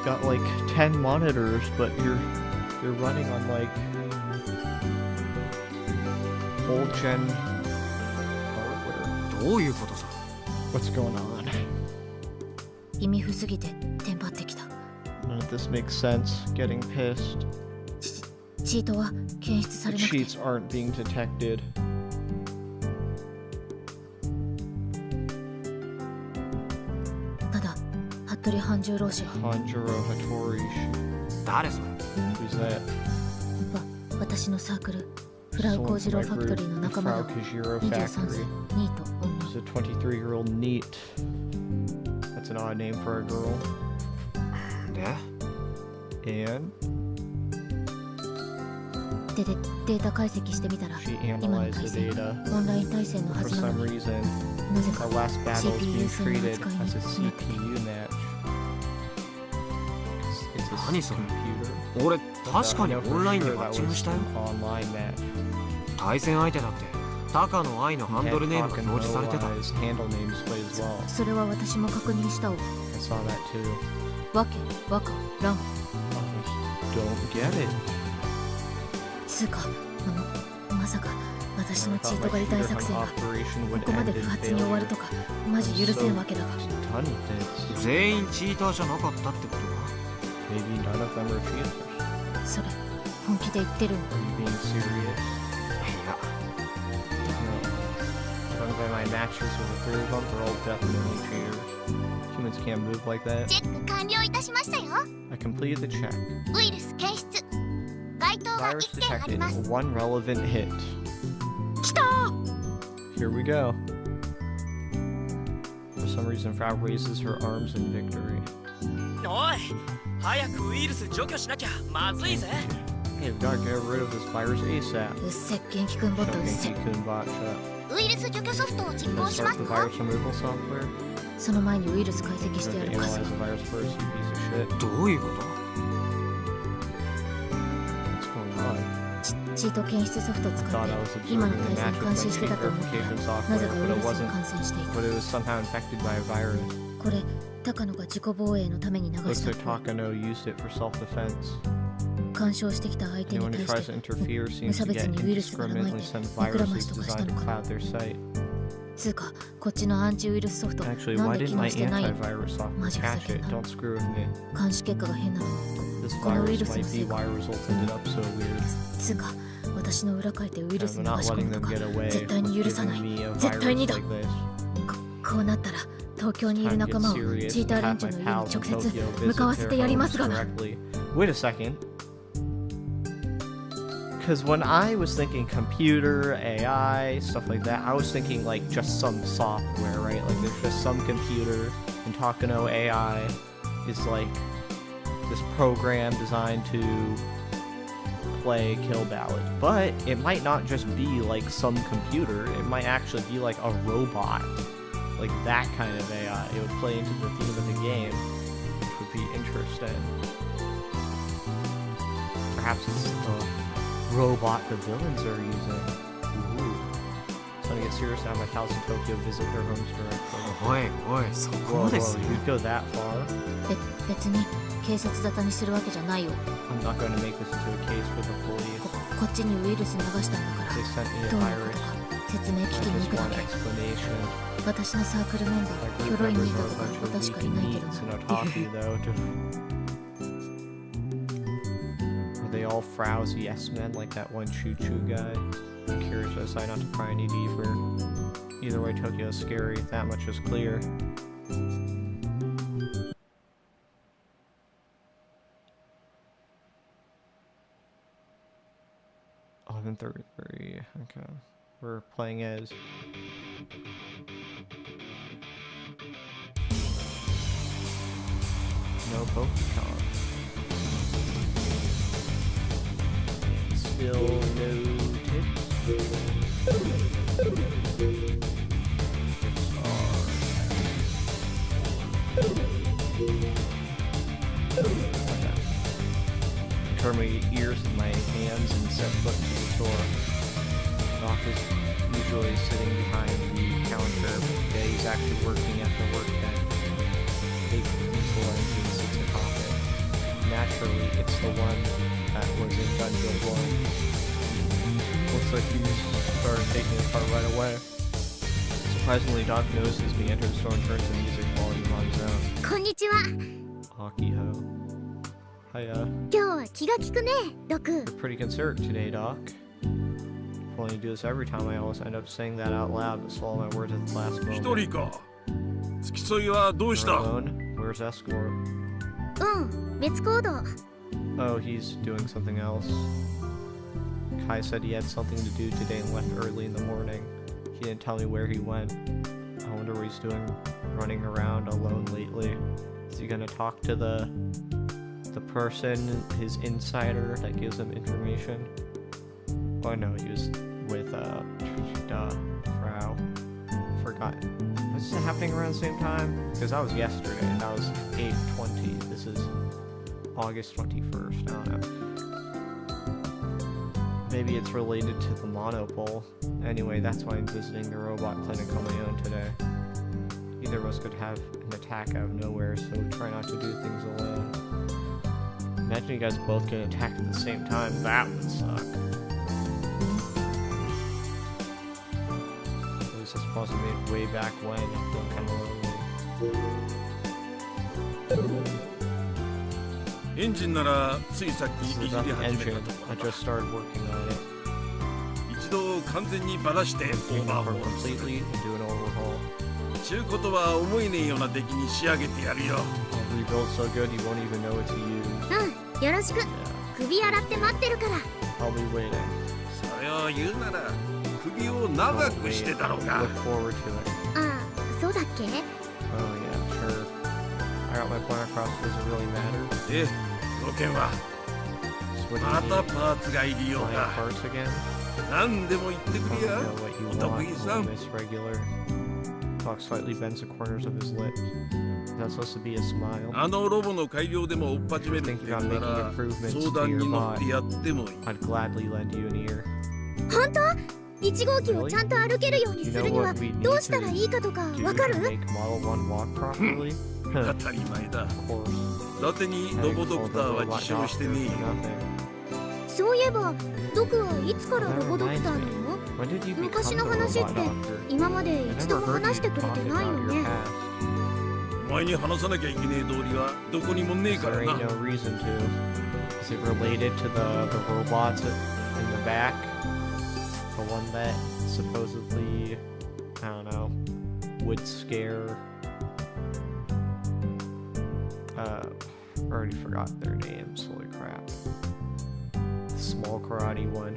Got like 10 monitors, but you're running on like old gen hardware. どういうことさ？ What's going on? 意味不すぎてテンパってきた。 None of this makes sense. Getting pissed. チートは検出さ The れなくて。 cheats aren't being detected. ただ服部半十郎氏は Hanjiro Hattori. 誰それ？ Who's that? 私のサークルフラウコウジローファクトリーの仲間の Kojiro 23 歳 Factory. ニート女。 She's a 23-year-old NEET. That's an odd name for a girl. で？ And データ解析してみたら she 今の analyzed 対 the 戦 data. オンライン対戦のは For ずな some のに reason, なぜか our last battle is being CPU 戦の treated 扱い as a になってて CPU match. It's a 何それ？ computer. 俺 But 確かに I オ know for ンラインで sure マッ that チング was したよ。 an online match. 対戦相手だって高野愛のハンドルネームが表示されてた。 handle names displayed as well. それは私も確認したわ。 I saw that too. わけわからん。 I don't get it. つうかまさか私のチート狩り大作戦がここまで不発に終わるとかマジ許せんわけだが。全員チーターじゃなかったってことは？ Maybe none of them are cheaters. それ本気で言ってるの？ Are you being serious? いや、 No. One of my matches with the three of them are all definitely cheaters. Humans can't move like that. チェック完了いたしましたよ。 I completed the check. ウイルス検出。該当が Virus 1件あり detected. ます。 One relevant hit. 来たー！ Here we go. For some reason, Frau raises her arms in victory. おい、早くウイルス除去しなきゃまずいぜ。 Hey, we've got to get rid of this virus ASAP. うっせ元気くんボットうっせ。 Genki-kun bot shot. ウイルス除去ソフトを実 Let's 行しま start す the か？ virus removal software. その前にウイルス解析してや Try る to 数 analyze the virus first, you piece of shit. どういうこと？ What's going on? チート検出ソフトを使 Thought っ I was て今の observing 対 the 戦 match 監 with 視 my してたと思ったら verification なぜ software, かウイ but ル it スに wasn't. 感染していた。 But it was somehow infected by a virus. これ高野が自己防衛のために流 Looks したっ like ぽい。 Takano used it for self-defense. 干渉してきた相手 Anyone に who 対 tries し to て interfere 無 seems 差 to 別 get にウイルスが流れ indiscriminately て sent 目くらま viruses しとかした designed の to かな。 cloud their sight. つうかこっちのアンチウイルスソフト Actually, なん why で機 didn't 能 my してないの？ antivirus software マジふざ catch けん it? な。 Don't screw with me. 監視結果が変なの。 This このウイ virus ルスの might せ be いか。 why results ended up so weird. つうか私の裏書いてウイルス I'm に流 not し込 letting むと them か get away 絶対に with 許さない。 giving me a 絶対 virus にだ。 like this. こうなったら東京にいる Time to 仲 get 間を serious チーター and 連 have 中 my の家に pals 直 in 接 Tokyo 向かわ visit せ their てやります homes がな。 directly. Wait a second. Because when I was thinking computer, AI, stuff like that, I was thinking like just some software, right? Like there's just some computer, and Takano AI is like this program designed to play Kill Ballad. But it might not just be like some computer, it might actually be like a robot. Like that kind of AI. It would play into the theme of the game, which would be interesting. Perhaps it's the robot the villains are using. Ooh. It's gonna get serious now. My pals in Tokyo visit their homes directly. おいおい、そ Whoa, こ whoa, です。 you'd go that far? 別に警察沙汰にするわけじゃないよ。 I'm not going to make this into a case for the police. こっちにウイルス流したんだから They sent me ど a ういうこ virus. とか説明 I 聞きに行 just くだ want け。 explanation. 私のサークルメンバ My ーヒ group ョロイン members ニー are ト a とか bunch お of 確か weak にないけど needs and な。 otaku, though. Are they all Frau's yes men like that one choo-choo guy? I'm curious, I decided not to pry any deeper. Either way, Tokyo is scary. That much is clear. $11:33. Okay, we're playing as. No Pokemon. Still no Turn my ears with my hands and set foot to the store. Doc is usually sitting behind the counter, but today he's actually working at the workbench. Big diesel engine sits atop it. Naturally, it's the one that was in Dungeon 1. Looks like he started taking it apart right away. Surprisingly, Doc notices me enter the store and turns the music volume on his own. こんにちは。 Akiho. Hiya. 今日は気が利くね、ドク。 You're pretty considerate today, Doc. If only you do this every time, I always end up saying that out loud, but swallow my words at the last 一 moment. 人か。付き添いはどうし You're た？ alone? Where's Escort? うん、別行動。 Oh, he's doing something else. Kai said he had something to do today and left early in the morning. He didn't tell me where he went. I wonder what he's doing running around alone lately. Is he gonna talk to the person, his insider that gives him information? Oh no, he was with Frau. Forgot. Was this happening around the same time? Because that was yesterday and that was 8/20. This is August 21st. I don't know. Maybe it's related to the monopole. Anyway, that's why I'm visiting the robot clinic on my own today. Either of us could have an attack out of nowhere, so try not to do things alone. Imagine you guys both get attacked at the same time. That would suck. At least this was made way back when. I'm feeling kind of lonely. エンジンならついさっき This い is じ not り the 始め engine. たとこ I ろだ just started working on it. 一度完全にばらしてオ Taking ーバー over ホールする completely and do an overhaul. ちゅうことは思えねえような出来に仕上げてやるよ I'll rebuild so good you won't even know what to use. うんよろしく Yeah, 首洗って待ってるから I'll be waiting. それを言うなら首を長 I'll くして wait. だろう Look が forward to it. ああそうだっけ Oh yeah, sure. I got my point across. Does it really matter? で条件は So what ま do you た need? パーツがいるよう Flying だ parts again? 何でも言ってく I れや don't know what you お want. 得意さ Little ん Miss Regular. Talk slightly bends the corners of his lips. That's supposed to be a smile. あのロボの改良でも追っ始めるって言うなら Think about making improvements 相 to 談 your に乗って bot. やってもいい I'd gladly lend you an ear. 本当1号機をちゃんと歩けるように You す know るには what we need どうしたら to いいかとか do わか to る make Model 1 walk properly? 当たり前だ Of course. 伊達にロボドクターは自称してねえよ Nothing. そういえばドクはいつからロボドクターなの When did you become 昔 the の話っ robot て doctor? 今まで I 一度 never も heard 話して you くれ talk てないよ about your ね past. お前に話さなきゃいけねえ道理はどこにもねえか There ら ain't な no reason to. Is it related to the robots in the back? The one that supposedly, I don't know, would scare... already forgot their names, holy crap. The small karate one.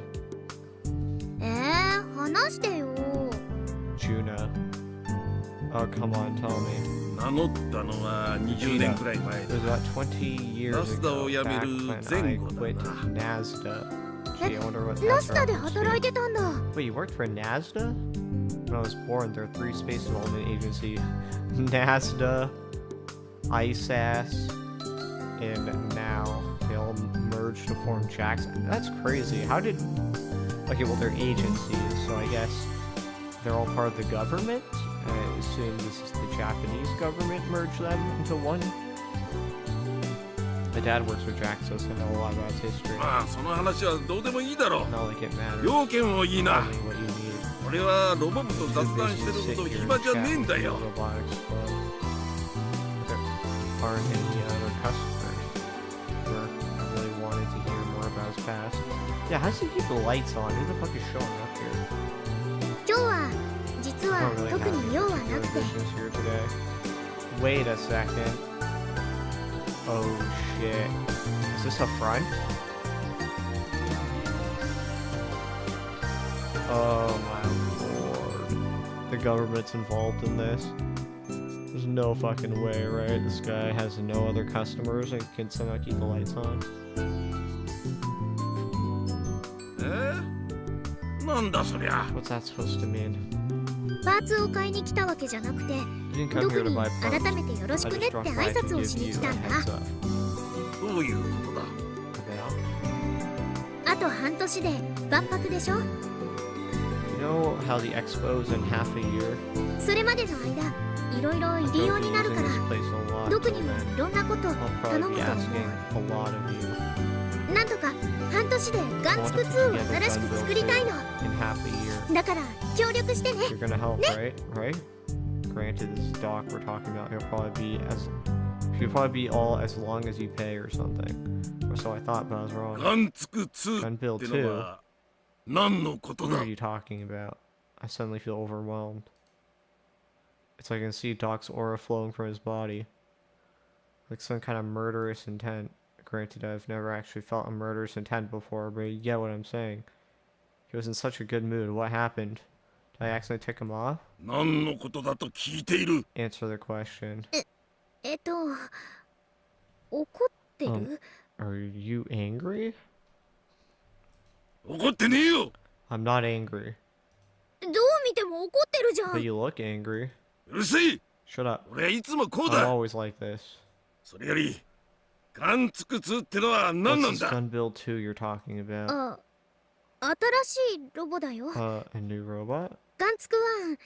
話してよ Juna. Oh, come on, tell me. 名乗ったのは20年くらい前 It だ was about 20 years ナスダ ago, を辞め back る when I 前後だ quit な NASDA. Gee, I wonder what ナ that's スダで reference to. 働いてたんだ Wait, you worked for NASDA? When I was born, there were 3 space development agencies. NASDA, ISAS, and now they all merged to form Jackson. That's crazy. How did... Okay, well, they're agencies, so I guess they're all part of the government? I assume this is the Japanese government merged them into one? My dad works for Jackson, so I know a lot about his history. まあその話はどうでもいいだろ Not like it matters. う要件をいい Tell な me what you need. 俺はロボ部と Too 雑談 busy して to る sit ほど here 暇 and じゃ chat ねえん with だ the よ robotics club. There aren't any other customers. Where I really wanted to hear more about his past. Yeah, how does he keep the lights on? Who the fuck is showing up here? 今日は実 I は don't really 特 have に any 用は particular なくて business here today. Wait a second. Oh shit. Is this a front? Oh my lord. The government's involved in this. There's no fucking way, right? This guy has no other customers and can somehow keep the lights on. なんだそりゃ What's that supposed to mean? パーツを買いに来たわけじゃなくて You didn't come ド here ク to に buy 改 parts. めてよろし I くね just って dropped 挨 by to 拶を give しに you 来 a たんだ heads up. どういうことだ About? あと半年で万博でしょ You know how the expo's in half a year? それまでの間いろいろ I'm 入り用 going to に be なる using から this place a lot ドク till にも then. いろんなこと I'll 頼 probably む be と思 asking a lot of you. うなんとか半年でガンツク2を新しく作りたいの In half a year. だから協力してね You're gonna help, right? Right? Granted, this doc we're talking about, he'll probably be all as long as you pay or something. Or so I thought, but I was wrong. ガンツク2 Gun っ build てのは何のこと What だ are you talking about? I suddenly feel overwhelmed. It's like I can see Doc's aura flowing from his body. Like some kind of murderous intent. Granted, I've never actually felt a murderous intent before, but you get what I'm saying. He was in such a good mood. What happened? Did I accidentally tick him off? 何のことだと聞いている Answer the question. 怒ってる、 Are you angry? 怒ってねえよ I'm not angry. どう見ても怒ってるじゃ But ん you look angry. うるせえ Shut up. 俺はいつもこう I'm だ always like this. それよりガンツク2ってのは何 What's なん this だ gun build 2 you're talking about? あ新しいロボだよ。 A new robot? ガンツク1。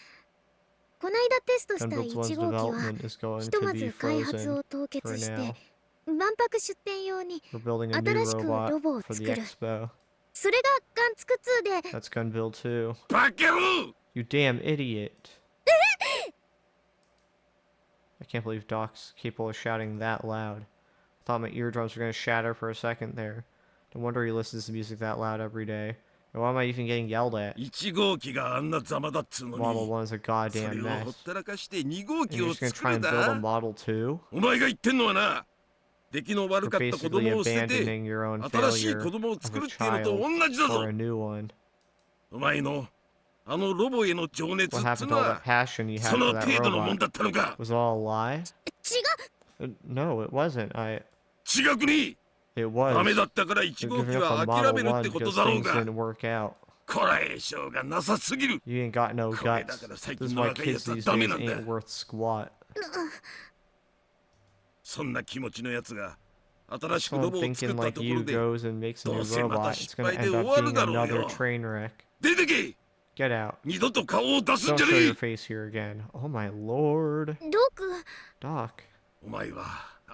こないだテストした Gunbuild's 1 one's 号機は development is going ひ to とま be ず開発 frozen を凍結 for して now. 万博出展用に We're building a new 新しく robot ロボを for 作 the る。 expo. それがガンツク2で That's Gunbuild 2. バカ野郎 You damn idiot. I can't believe Doc's capable of shouting that loud. I thought my eardrums were going to shatter for a second there. No wonder he listens to music that loud every day. And why am I even getting yelled at? 1号機があんなざまだっつうの Model に 1 is a そ goddamn れをほ mess. ったらかして2号 And 機 you're を just going to 作 try る and build a だ Model 2? お前が言ってんのはな出来の悪 You're かった子 basically 供を捨てて abandoning your own 新しい failure 子供を of 作る a っていうのと child 同じだぞ for a new one. お前のあのロボへの情熱 What っつう happened の to all は that passion you そ had の for that 程度のもん robot? だったのか Was it all a lie? 違う。 No, it wasn't. 違くね It ダ was. メだったから You're 1号 giving 機 up は on 諦 Model めるっ 1てこと because だろう things が didn't work out. こらえ性がなさすぎる You ain't got no これだ guts. から最 This 近 is の why 若い kids やつは these ダメ days なんだ ain't worth squat. そんな気持ちのやつが新しくロ Someone ボを作っ thinking た like とこ you ろで goes and makes a new どうせまた robot. It's 失 gonna 敗で end 終 up わる being だろう another よ train wreck. 出てけ Get out. 二度と顔を出すん Don't じゃ show ね your え face here again. Oh my lord. ドク。 Doc. お前は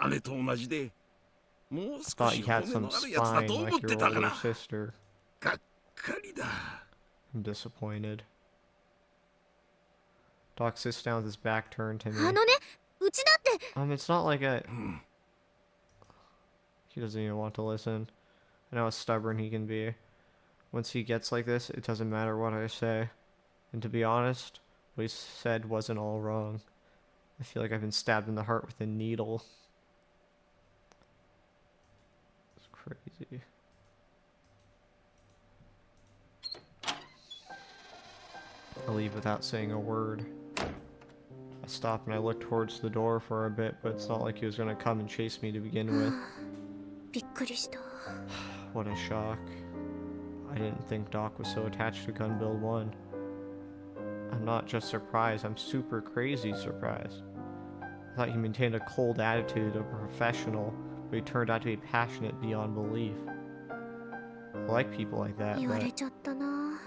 姉と同じでもう I 少 thought し you had 骨 some のあるやつだ spine と思っ like て your たか older な sister. がっかりだ I'm disappointed. Doc sits down with his back turned to あ me. のね、うちだって。 It's not like he doesn't even want to listen. I know how stubborn he can be. Once he gets like this, it doesn't matter what I say. And to be honest, what he said wasn't all wrong. I feel like I've been stabbed in the heart with a needle. It's crazy. I leave without saying a word. I stop and I look towards the door for a bit, but it's not like he was gonna come and chase me to begin with. びっくりした。 What a shock. I didn't think Doc was so attached to Gunbuild 1. I'm not just surprised, I'm super crazy surprised. I thought he maintained a cold attitude of a professional, but he turned out to be passionate beyond belief. I like people like that, 言わ but れちゃったな。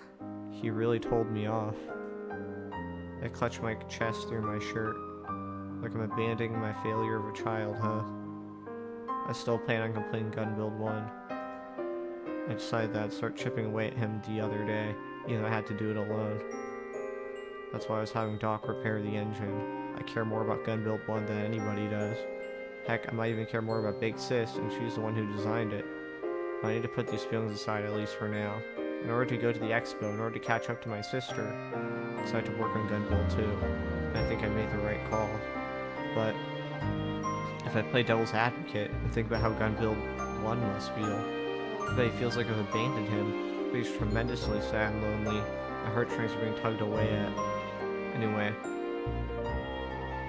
he really told me off. I clutched my chest through my shirt, like I'm abandoning my failure of a child, huh? I still plan on completing Gunbuild 1. I decided that I'd start chipping away at him the other day, even though I had to do it alone. That's why I was having Doc repair the engine. I care more about Gunbuild 1 than anybody does. Heck, I might even care more about Big Sis, and she's the one who designed it. But I need to put these feelings aside at least for now. In order to go to the expo, in order to catch up to my sister, I decided to work on Gunbuild 2. And I think I made the right call. But if I play devil's advocate and think about how Gunbuild 1 must feel, I bet he feels like I've abandoned him. But he's tremendously sad and lonely. My heartstrings are being tugged away at. Anyway,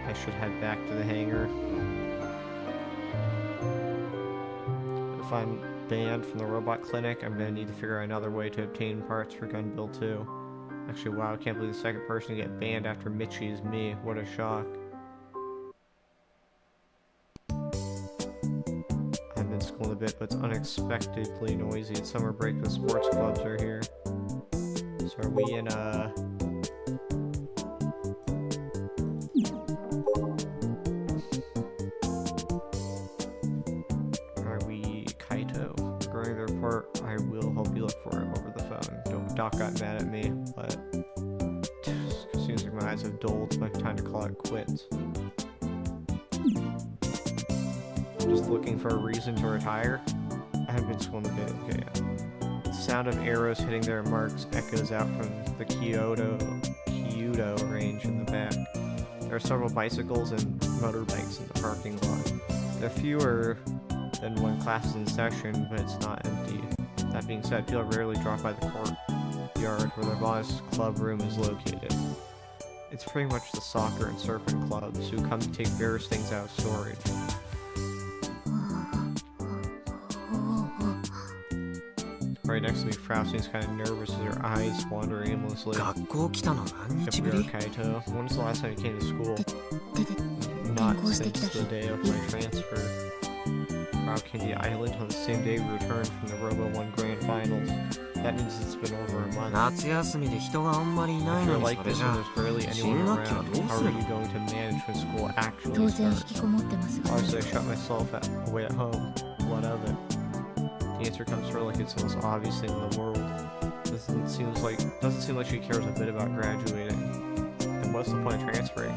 I should head back to the hangar. If I'm banned from the robot clinic, I'm gonna need to figure out another way to obtain parts for Gunbuild 2. Actually, wow, I can't believe the second person to get banned after Mitchie is me. What a shock. I've been schooled a bit, but it's unexpectedly noisy. It's summer break, the sports clubs are here. So are we in Are we Kaito? Regarding the report, I will help you look for him over the phone. Doc got mad at me, but seems like my eyes have dulled. It's my time to call it quits. Just looking for a reason to retire? I haven't been schooling a bit, okay, yeah. The sound of arrows hitting their marks echoes out from the Kyoto range in the back. There are several bicycles and motorbikes in the parking lot. There are fewer than when class is in session, but it's not empty. That being said, people rarely drop by the courtyard where their boss club room is located. It's pretty much the soccer and surfing clubs who come to take various things out of storage. Right next to me, Frau seems kind of nervous as her eyes wander aimlessly. 学校来たの何日ぶ Yep, り Kaito. When was the last time you came to school? 手で Not 転校して since きた the 日。 day of my transfer. Frau came to the island on the same day we returned from the Robo 1 Grand Finals. That means it's been over a month. 夏休みで人があんまりいない If の you're に like それ this じ and ゃ there's barely 新 anyone 学期は around, どう how す are る you going to manage when school 当 actually 然引 starts? きこもってますが Obviously, I shut myself away at home. What of it? The answer comes to her like it's the most obvious thing in the world. Doesn't seem like she cares a bit about graduating. Then what's the point of transferring?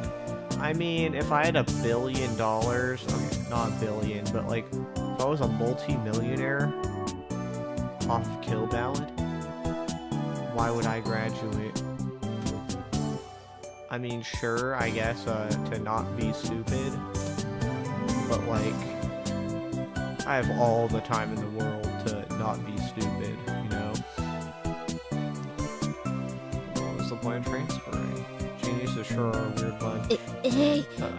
I mean, if I had $1 billion, okay, not a billion, but like if I was a multi-millionaire off Kill Ballad, why would I graduate? I mean, sure, I guess to not be stupid, but like I have all the time in the world to not be stupid, you know? What was the point of transferring? Genius is sure a weird bunch.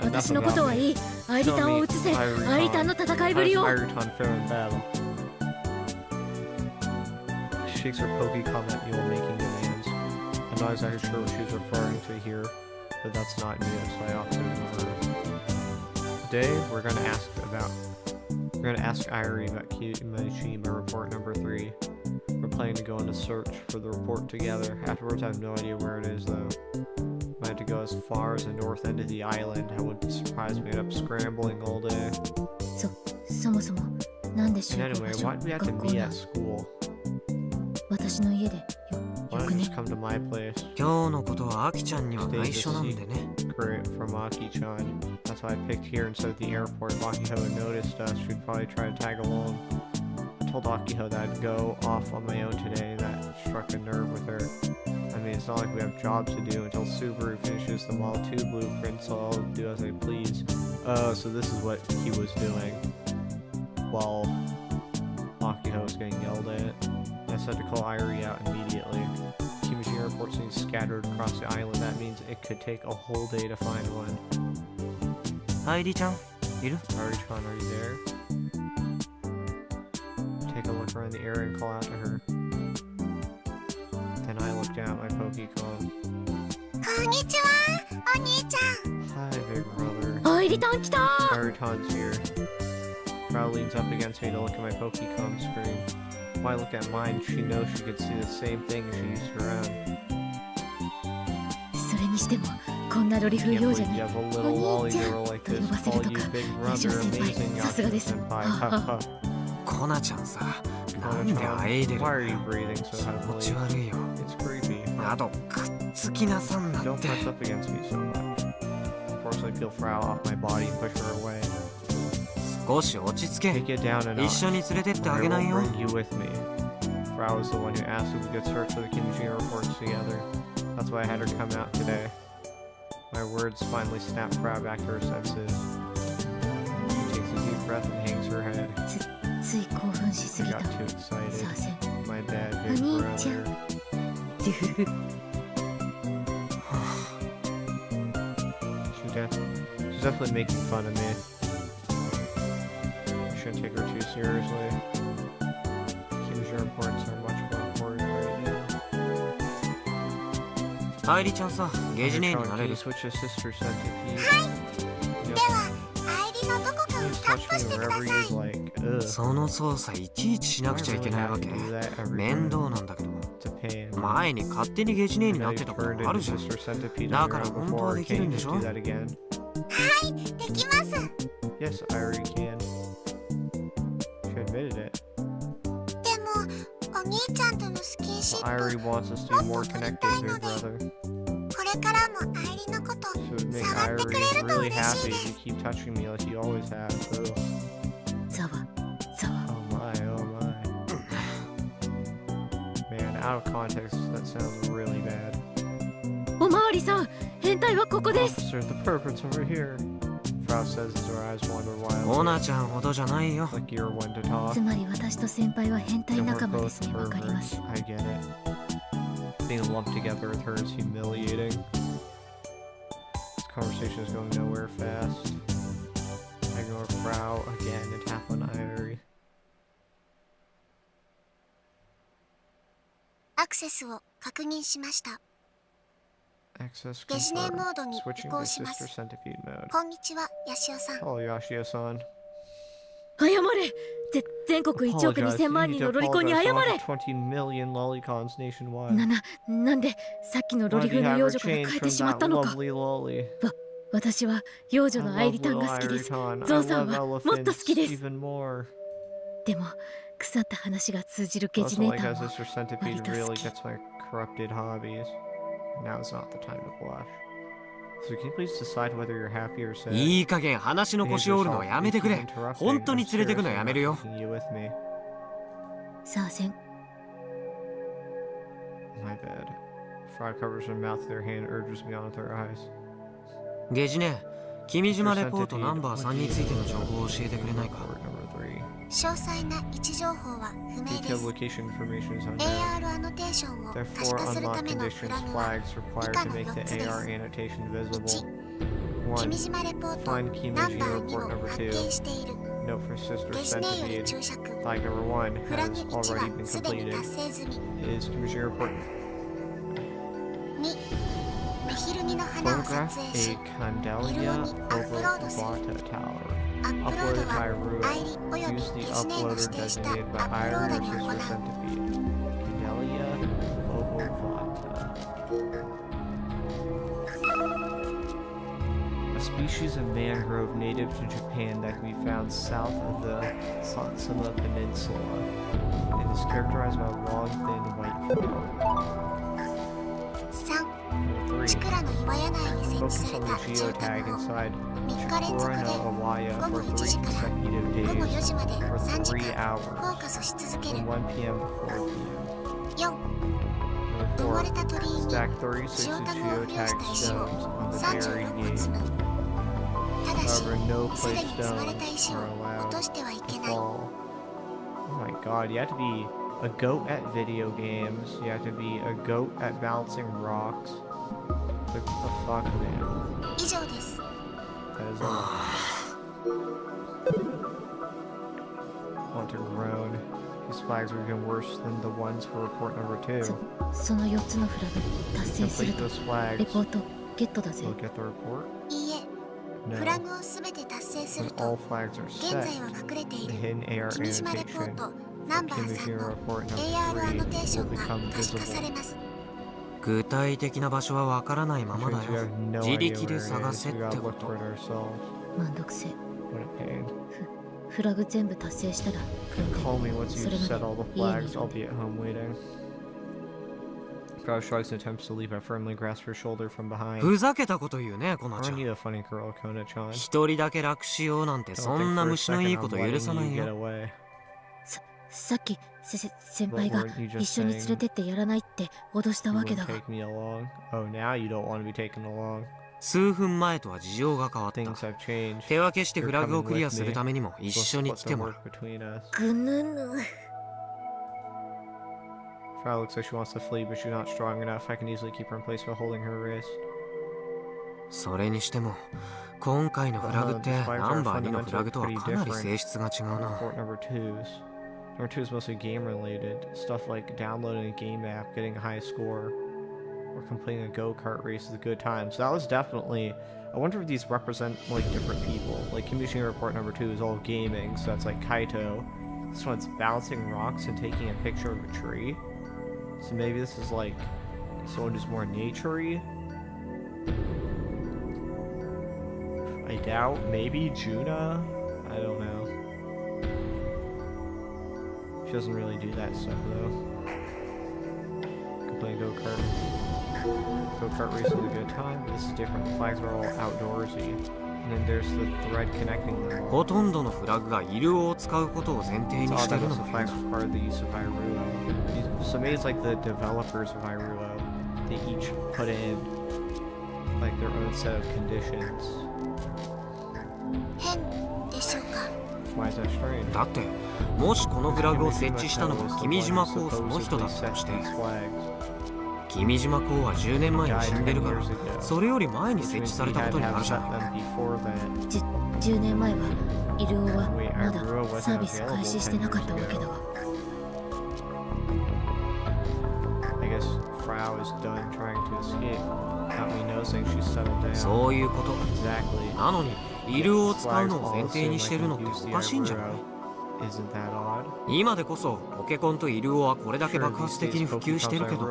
私のことはいい。アイリタンを移せ。アイリタンの戦いぶりを。 How does Ireton fare in battle? She shakes her pokey comment at me while making demands. I'm not exactly sure what she was referring to here, but that's not new, so I ought to ignore her. Today, we're gonna ask Irie about Kimishima report number 3. We're planning to go on a search for the report together. Afterwards, I have no idea where it is though. I had to go as far as the north end of the island. I wouldn't be surprised we end up scrambling all day. そもそもなんで And 集合 anyway, 場所 why'd we have 学 to 校 meet な at school? 私の家でよ Why よ don't く you ね just come to my place? 今日のことはアキちゃんには Stay 内緒なんでね secret from Aki-chan. That's why I picked here instead of the airport. If Akiho had noticed us, she'd probably try to tag along. I told Akiho that I'd go off on my own today. That struck a nerve with her. I mean, it's not like we have jobs to do until Subaru finishes the Model 2 blueprint, so I'll do as I please. Oh, so this is what he was doing while Akiho was getting yelled at. I said to call Irie out immediately. Kimishima reports being scattered across the island. That means it could take a whole day to find one. アイリちゃんいる Irie-chan, are you there? Take a look around the area and call out to her. Then I look down at my Pokecom. こんにちはお兄ちゃん Hi, big brother. アイリタン来た Irie-tan's here. Frau leans up against me to look at my Pokecom screen. Why look at mine? She knows she could see the same thing as she used her own. それにしてもこんなロリ風 Can't 幼 believe 女 you に have a little lolly girl like this. Call you big brother, amazing Yasuo-senpai. Ha ha. コナちゃんさなんであえいでるん Why だ are you よ breathing so 気持ち heavily? 悪いよ It's creepy. あとくっつきなさんな Don't って press up against me so much. Unfortunately, I peel Frau off my body and push her away. 少し落ち着け Take it down a 一 notch. 緒に連れてってあ I げない will よ bring you with me. Frau was the one who asked if we could search for the Kimishima reports together. That's why I had her come out today. My words finally snapped Frau back to her senses. She takes a deep breath and hangs her head. つい興奮しす I ぎた got too さ excited. あせん My bad, お big 兄ちゃん brother. She's definitely making fun of me. I shouldn't take her too seriously. Kimishima reports are much more important right now. アイリちゃんさゲージネーになれ Can る you switch to sister centipede? ではアイリのどこかを You タ touch ップし me てくだ wherever さい you'd like. Ugh. その操作いちいちしなくちゃいけないわけ Why would I have to do that every 面 time? 倒なんだけど It's a pain. 前に勝手にゲージネー I にな know って you've たこと turned ある into じゃん sister centipede だ on から your own 本当は before. できる Can't ん you で just しょ do that again? できます Yes, Irie can. She admitted it. でもお兄ちゃんとのスキンシ Well, ッ Irie プ wants us to be more connected, big brother. これからもアイリのこと So it would make 触ってくれ Irie ると really 嬉し happy いで if you す keep touching me like you always have. Ugh. ざわざわ Oh my, oh my. Man, out of context, that sounds really bad. おまわりさん変態はここです Officer, the pervert's over here. Frau says as her eyes wander コ wildly. ナちゃんほどじゃないよ Like you're one to talk. つまり私と先輩は変態 And 仲 we're 間で both すねわかりま perverts. す I get it. Being lumped together with her is humiliating. This conversation is going nowhere fast. I ignore Frau again and tap on Irie. アクセスを確認しました Access ゲジネ confirmed. モードに移 Switching 行 to しま sister す centipede mode. こんにちはヤシオさん Hello, Yashio-san. 謝れ。全国1億 Apologize. 2000万 You 人 need to のロリコンに apologize 謝 to all れ。 the 20 million lolicons nationwide. なんでさっきのロ Why リ do you 風の have 幼 her 女から changed 変え from てしまった that のか。 lovely lolly? 私は幼女 I のアイ love リタンが little 好きです。 Iriton. ゾ I ウさん love はもっと好 elephants きです。 even more. でも腐った話が通じるゲジ Also ネー like タ how ーも Sister Centipede 割と really 好き。 gets my corrupted hobbies. Now is not the time to blush. So can you please decide whether you're happy or sad? いい加減話の腰を折るのはやめてくれ。 Behave yourself. 本当に I'm 連れてくの seriously やめ not るよ。 taking you with me. さあせん。 My bad. Frog covers her mouth with their hand, urges me on with her eyes. ゲジネ、君島レポートナンバー3についての情報を教えてくれないか。 Report number 3. 詳細な位置情報は不明で Detailed す。 location information is unknown. AR アノテーションを可視 Therefore, 化するた unlock めのフ conditions ラグは flags required to make the AR annotation visible. 君 1. 島レポート Find ナン Kimiji バー2 report を number 発 2. 見している。 Note for Sister ゲジネより Centipede. 注釈。 Flag number 1フラグ has 1は already been すでに completed. 達成済み。 Is Kimiji report 2. メヒルギの花を photograph 撮影し a Candelia over Bata Tower. アップロード Uploaded by は Rua. アイリおよび Use the ゲジネの uploader 指定したア designated ッ by プロード Iris に or 行う。 Sister Centipede. Candelia over Bata. A species of mangrove native to Japan that can be found south of the Satsuma Peninsula. It is characterized by a long, thin white flower. 3. Number チ 3. クラの岩柳に設 Focus 置され on た the 住 geotag 宅を inside 3日連続 Shakura で no Awaya 午後 for 1 3 時から consecutive 午後 days 4時まで for 3時 3 間フォー hours カスし続ける。 from 1 p.m. to 4 p.m. 4. Number 埋も 4. れた鳥居に Stack 36塩タグを付与 geotag した石を stones on the buried 36個 gate. 積む。ただし However, no すで place に積まれ stones た石を are 落 allowed としてはい to けない。 fall. Oh my god, you have to be a goat at video games. You have to be a goat at balancing rocks. Like, what the fuck, man? 以上です。 That is all. Want to groan. These flags are even worse than the ones for report number 2. その4つのフラグ達成する Complete と those レ flags. ポートゲットだぜ。 You'll get the report? いいえ、 No. フラグをすべて達成す When ると all flags are 現 set, 在は隠れてい the る hidden AR 君島レポー annotation ト for ナンバー Kimiji 3の report AR ア number ノテー 3 ショ will ンが become 可視化され visible. ます。具体的な場所はわからないま Which まだ means we よ。 have no 自 idea 力 where で it 探 is. せっ We て gotta こ look と for。it ourselves. めんどくせえ。 What a pain. フラグ全部達成したら組んで Call me once そ you've れま set で all the 家に flags. いる I'll んで be at home waiting. Crowd shrugs and attempts to leave. I firmly grasp her shoulder from behind. ふざけたこと言うね、コナちゃ Aren't ん。 you a funny girl, Kona-chan? 一人だけ楽しようなんて Don't そ think んな for a 虫のい second いこと I'm 許さな letting い you get よ。 away. さっき先 What 輩が weren't you 一 just 緒に連れ saying? てってやらないって脅した You わけ wouldn't だが take me along. Oh, now you don't want to be taken along. 数分前とは事情が変わった。 Things have changed. 手分けして You're フラグを coming クリア with する me. ためにも一 We'll 緒に split 来 the てもら work う。 between us. ぐぬぬ Frau looks like she wants to flee, but she's not strong enough. I can easily keep her in place by holding her wrist. それにしても、今回のフラグってナンバー2のフラグとはかなり性質が違うな。 Report number 2's. Number 2 is mostly game related. Stuff like downloading a game app, getting a high score, or completing a go-kart race is a good time. So that was definitely... I wonder if these represent like different people. Like Kimiji report number 2 is all gaming, so that's like Kaito. This one's bouncing rocks and taking a picture of a tree. So maybe this is like someone who's more nature-y. I doubt. Maybe Juna? I don't know. She doesn't really do that stuff though. Can play go-kart. Go-kart race is a good time. This is different. The flags are all outdoorsy. And then there's the thread connecting them all. ほとんどのフラグがイルオを使うことを前提 It's に odd してる that の most が of the 変 flags だ。 require the use of Hyrule. So maybe it's like the developers of Hyrule. They each put in like their own set of conditions. 変でしょうか。 Why is that strange? だって、もしこのフラグを設置したのが君島コウその人だったとして、君島コウは10年前に死んでるから、それより前に設置されたことになるじゃないか。 10年前はイルオはまだサービス開始してなかったわけだが I guess Frau is done trying to escape. Not me noticing she's settled down. そういうこと。 Exactly. なのに、イルを使うのを前提にしてるのっておかしいんじゃない？ Isn't that odd? 今でこそポケコンとイルオはこれだけ Sure, 爆発 these 的に days 普及してるけ Pokemon's ど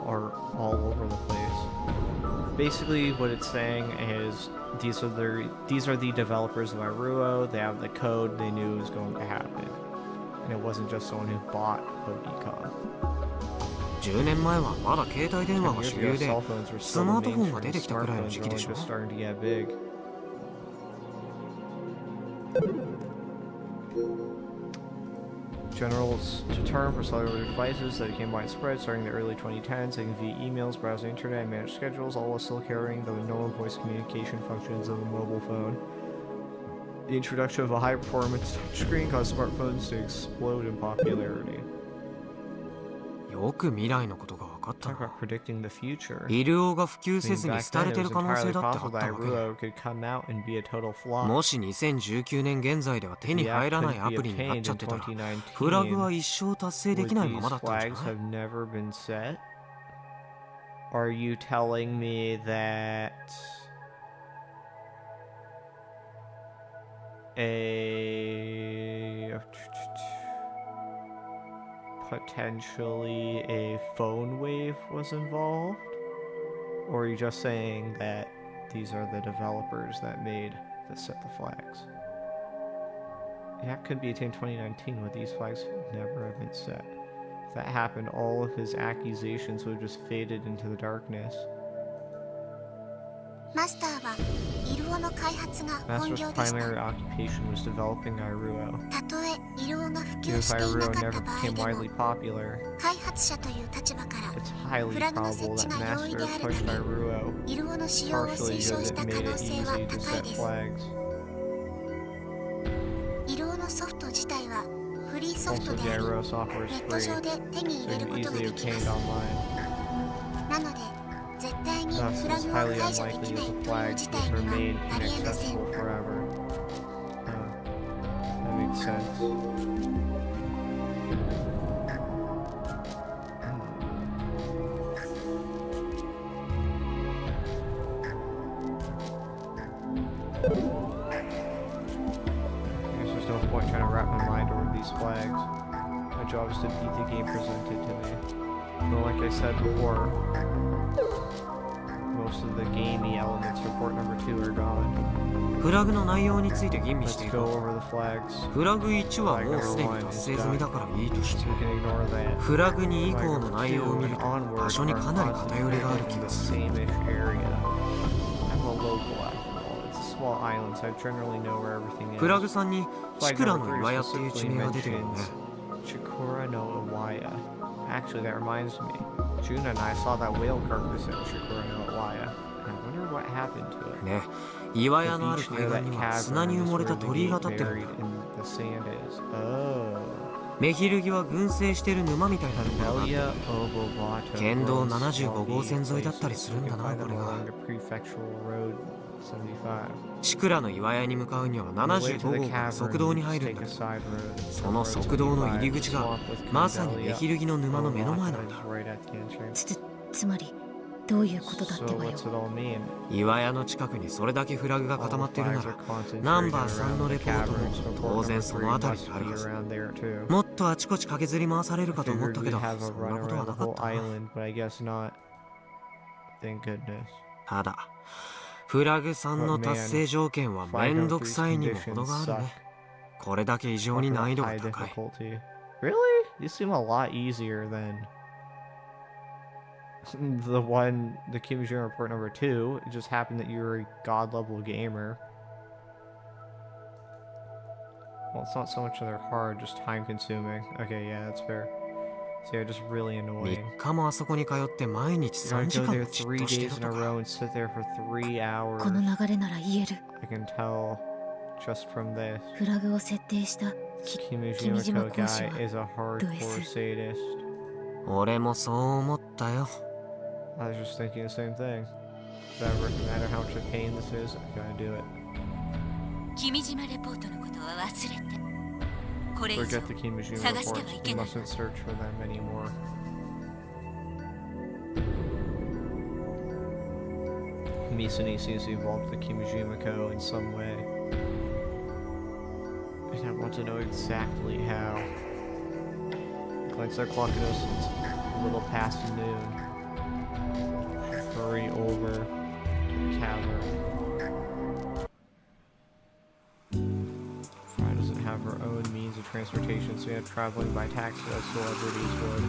are all over the place. Basically, what it's saying is these are the developers of Iruo. They have the code. They knew it was going to happen, and it wasn't just someone who bought Pokemon. 10年前はまだ携帯電話 10 years が主 ago, 流で cell phones were ス still マー the トフォンが mainstream. 出てきたくらいの Smartphones 時 were 期 only でしょ？ just starting to get big. General term for cellular devices that became widespread starting in the early 2010s. They can view emails, browse the internet, and manage schedules, all while still carrying the normal voice communication functions of a mobile phone. The introduction of a high-performance touchscreen caused smartphones to explode in popularity. よく未来のことが分かった Talk な。 about predicting the future. イルオが普及せずに Back 廃 then, れ it て was る可能性 entirely だってあっ possible た that わけ。 Iruo could come out and be a total flop. もし2019年現在では手に The 入 app らない couldn't ア be プリになっ obtained ちゃ in ってたらフラグは 2019. 一生達成で Would きないま these まだったんじゃ flags ない？ have never been set? Are you telling me that potentially a phone wave was involved? Or are you just saying that these are the developers that set the flags? The app could be attained in 2019, but these flags never have been set. If that happened, all of his accusations would have just faded into the darkness. マスターはイルオの開発が本 Master's 業でした。 primary occupation was developing Iruo. たとえイルオが普 Even 及 if していな Iruo かった never 場合 became でも widely popular, 開発者という立場から it's highly フラグの probable 設置 that が容易 Master である pushed ため Iruo イルオの使用を partially 推奨 because した it 可 made 能 it 性は easy to 高い set です。 flags. イルオのソフト自体はフリーソフ Also, ト the であり Iruo software ネ is ット free, 上で手に so 入れ it る can ことが easily でき obtained ます online. なので絶対に Thus, フラ it's グを highly 解除でき unlikely ない that と the いう flags 事 would 態に remain はなりえません。 inaccessible forever. That makes sense. I guess there's no point trying to wrap my mind around these flags. My job is to beat the game presented to me. But like I said before, most of the gamey elements for port number 2 are gone. フラグの内容について吟味して Let's い go こ over the flags. う。フラグ1はもうすでに達成済みだからいいとし So て we can ignore that. フラグ2以降の Flag 内容を 2見る and と onward 場所に are かなり偏りがある気 concentrated in が the する。 same-ish area. I'm a local after all. It's a small island, so I generally know where everything is. フラグ3にチ Flag クラ number の 3岩屋っていう地 specifically 名が出てるよね。 mentions Chikura no Iwaya. Actually, that reminds me. Juna and I saw that whale carcass at Chikura no Iwaya. I wonder what happened to it. ね、岩 The 屋のある beach 海 near 岸 that には cavern 砂に埋 is もれ where た the 鳥居が gate 立ってるん buried だ。 in the sand is. Oh. メヒルギは群生してる沼みたいなところがあって Melia Obovato 県道 runs 75号 swampy 線沿いだったり places. するん You だ can な、 find こ them れが。 along the prefectural road 75. チクラの岩屋に向かうには On the way to 75 the 号から cavern, 側道に you 入 just るん take だ a けど、 side road. その側道の入り口がまさにメヒルギの沼の目の前なんだ。つまりどういうことだって So ばよ。 what's it all mean? 岩屋の近くにそれだけフラグが All 固ま the ってるな flags ら are concentrated ナンバー around 3の the レポート cavern, も so 当 port 然 number そ 3の辺り must にあ be るはず。 around there too. もっとあちこち駆けずり回される I かと思っ figured たけ we'd ど、 have a そん run なことは around the なかっ whole たな。 island, but I guess not. Thank goodness. ただ、フラグ3の達成条件はめんどくさいにも程があるね。これだけ異常に難易度が High 高い。 difficulty. Really? These seem a lot easier than the Kimijima report number 2. It just happened that you were a god level gamer. Well, it's not so much that they're hard, just time consuming. Okay, yeah, that's fair. So yeah, just really 3 annoying. 日もあそこに通って毎日 You 3 gotta 時 go 間 there もじっ 3として days る in と a か。 row and sit there for 3 hours. この流れなら言える。 I can tell just from this. フラグを設定した Kimijima Kimijima guy Koshi is a hardcore ド S sadist. 俺もそう思ったよ。 I was just thinking the same thing. No matter how much of pain this is, I gotta do it. 君島レポートのことは忘れて。これ以上 Forget the Kimijima 探して reports. はい We けない。 mustn't search for them anymore. Misani seems to evolve the Kimijima Co in some way. I want to know exactly how. Glance their clock, it's a little past noon. Hurry over to the cavern. Fry doesn't have her own means of transportation, so we have traveling by taxi as celebrities would.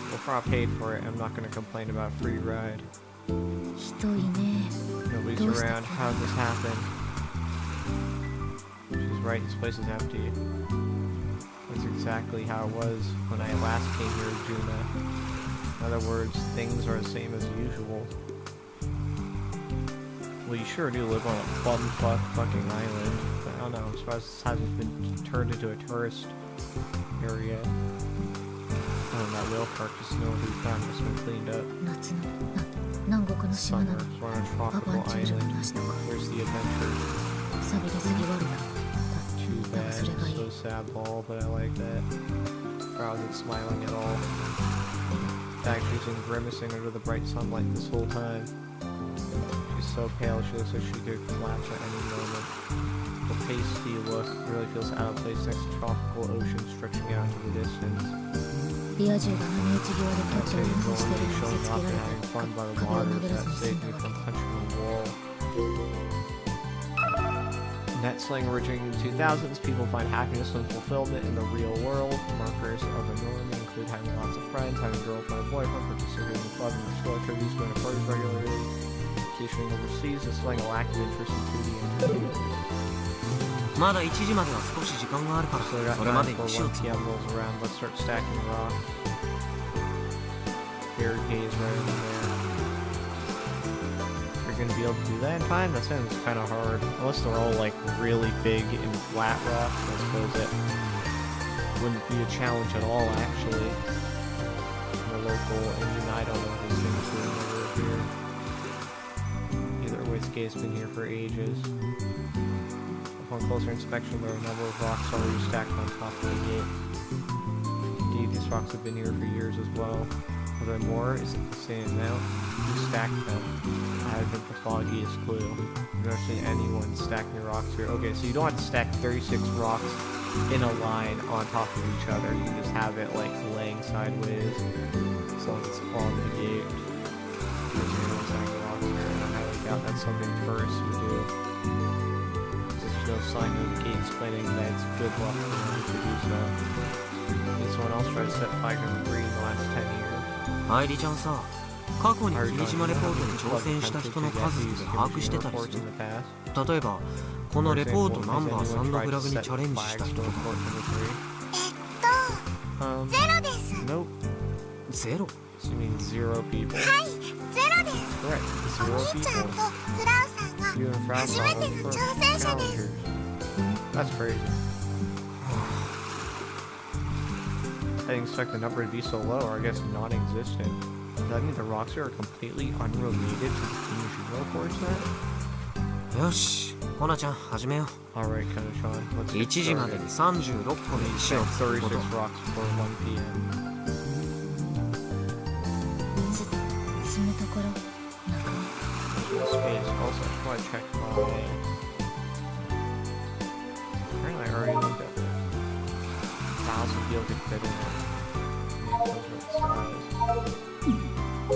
Well, Fra paid for it. I'm not going to complain about free ride. Nobody's around. How did this happen? She's right, this place is empty. That's exactly how it was when I last came here, Juna. In other words, things are the same as usual. Well, you sure do live on a bumfuck fucking island. But I don't know, I'm surprised this hasn't been turned into a tourist area. Oh, that whale park just know who found this one cleaned up. Summer, we're on a tropical island. Where's the adventure? Too bad, so sad ball, but I like that. Frau isn't smiling at all. In fact, she's been grimacing under the bright sunlight this whole time. She's so pale, she looks like she could collapse at any moment. The pasty look really feels out of place next to tropical ocean stretching out to the distance. I'd say it's only showing off and having fun by the water that saved me from punching a wall. Net slang originating in the 2000s, people find happiness and fulfillment in the real world. Markers of a normie include having lots of friends, having a girlfriend or boyfriend, participating in clubs and school activities, going to parties regularly, vacationing overseas. The slang a lack of interest in 2D entertainment. まだ1時までは少し時間があるから、 So I got それま time で for に石を 1 積もう。 p.m. rolls around. Let's start stacking rocks. Barricades right over there. You're gonna be able to do that in time? That sounds kind of hard. Unless they're all like really big and flat rocks, I suppose it wouldn't be a challenge at all, actually. The local, and even I don't know if this thing's doing over here. Either way, this gate's been here for ages. Upon closer inspection, there are a number of rocks already stacked on top of the gate. Indeed, these rocks have been here for years as well. Are there more? Is it the same amount? Who stacked them? I haven't the foggiest clue. I've never seen anyone stacking rocks here. Okay, so you don't have to stack 36 rocks in a line on top of each other. You can just have it like laying sideways as long as it's on the gate. There's anyone stacking rocks here, and I highly doubt that's something tourists would do. There's no sign on the gate explaining that it's good luck for them to do so. Did someone else try to set fire in the green in the last 10 years? 愛梨ちゃんさ、過去に君島レポートに挑戦した人の数って把握してたりする？例えば、このレポートナンバー3のフラグにチャレンジした人とか。ゼロです。Nope. ゼロ？ So you mean 0 people? はい、ゼロです。Correct. お 0 兄ちゃん people. とフラウさんが You and Frau 初めての挑戦者です。 That's crazy. I didn't expect the number to be so low, or I guess non-existent. Does that mean the rocks here are completely unrelated to the Kimishima course then? よし、ほなちゃん始めよう。 Alright, Kanachan, let's get 1時まで started. に36個の石を積む36こと。 rocks before 1 p.m. 積むところ中 There's no space. Also, I just want to check my... Apparently I already looked at this. 1,000 people could fit in it. Maybe it comes with size. I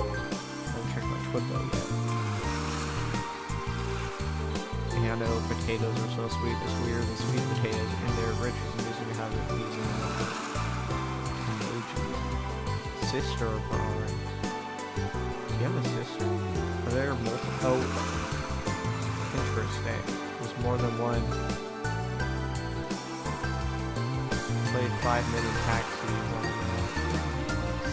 haven't checked my Twitbo yet. Yeah, no, potatoes are so sweet. It's weird with sweet potatoes, and they're rich as usually have it these emoji. Sister prawn. Do you have a sister? Are there multiple? Oh, interesting. There's more than one. Played 5-minute taxi.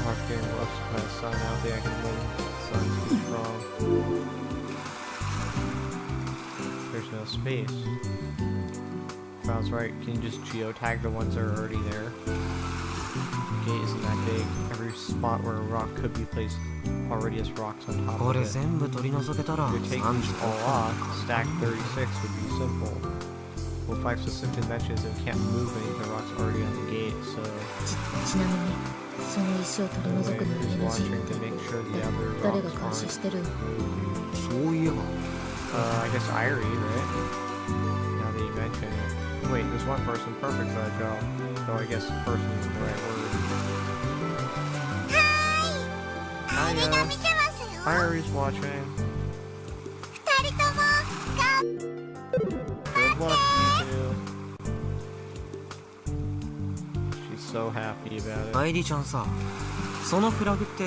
After getting roasted by the sun, I don't think I can win. The sun's too strong. There's no space. Sounds right. Can you just geotag the ones that are already there? The gate isn't that big. Every spot where a rock could be placed already has rocks on top こ of れ it. 全部取り除けたら If you take these 36 all off, stack 36 would be simple. Well, 5 specific dimensions and can't move any of the rocks already on the gate, so... ちなみにその石を取り除くのに Who's NG watching to make sure the other 誰が rocks 監視 aren't してるの？ moving? そういえば I guess Irie, right? Now that you mention it. Wait, there's one person perfect for that job. So I guess person isn't the right word. アイリが見てますよ。 Iris watching. 二人ともが Good luck, you two. She's so happy about it. アイリちゃんさ、そのフラグって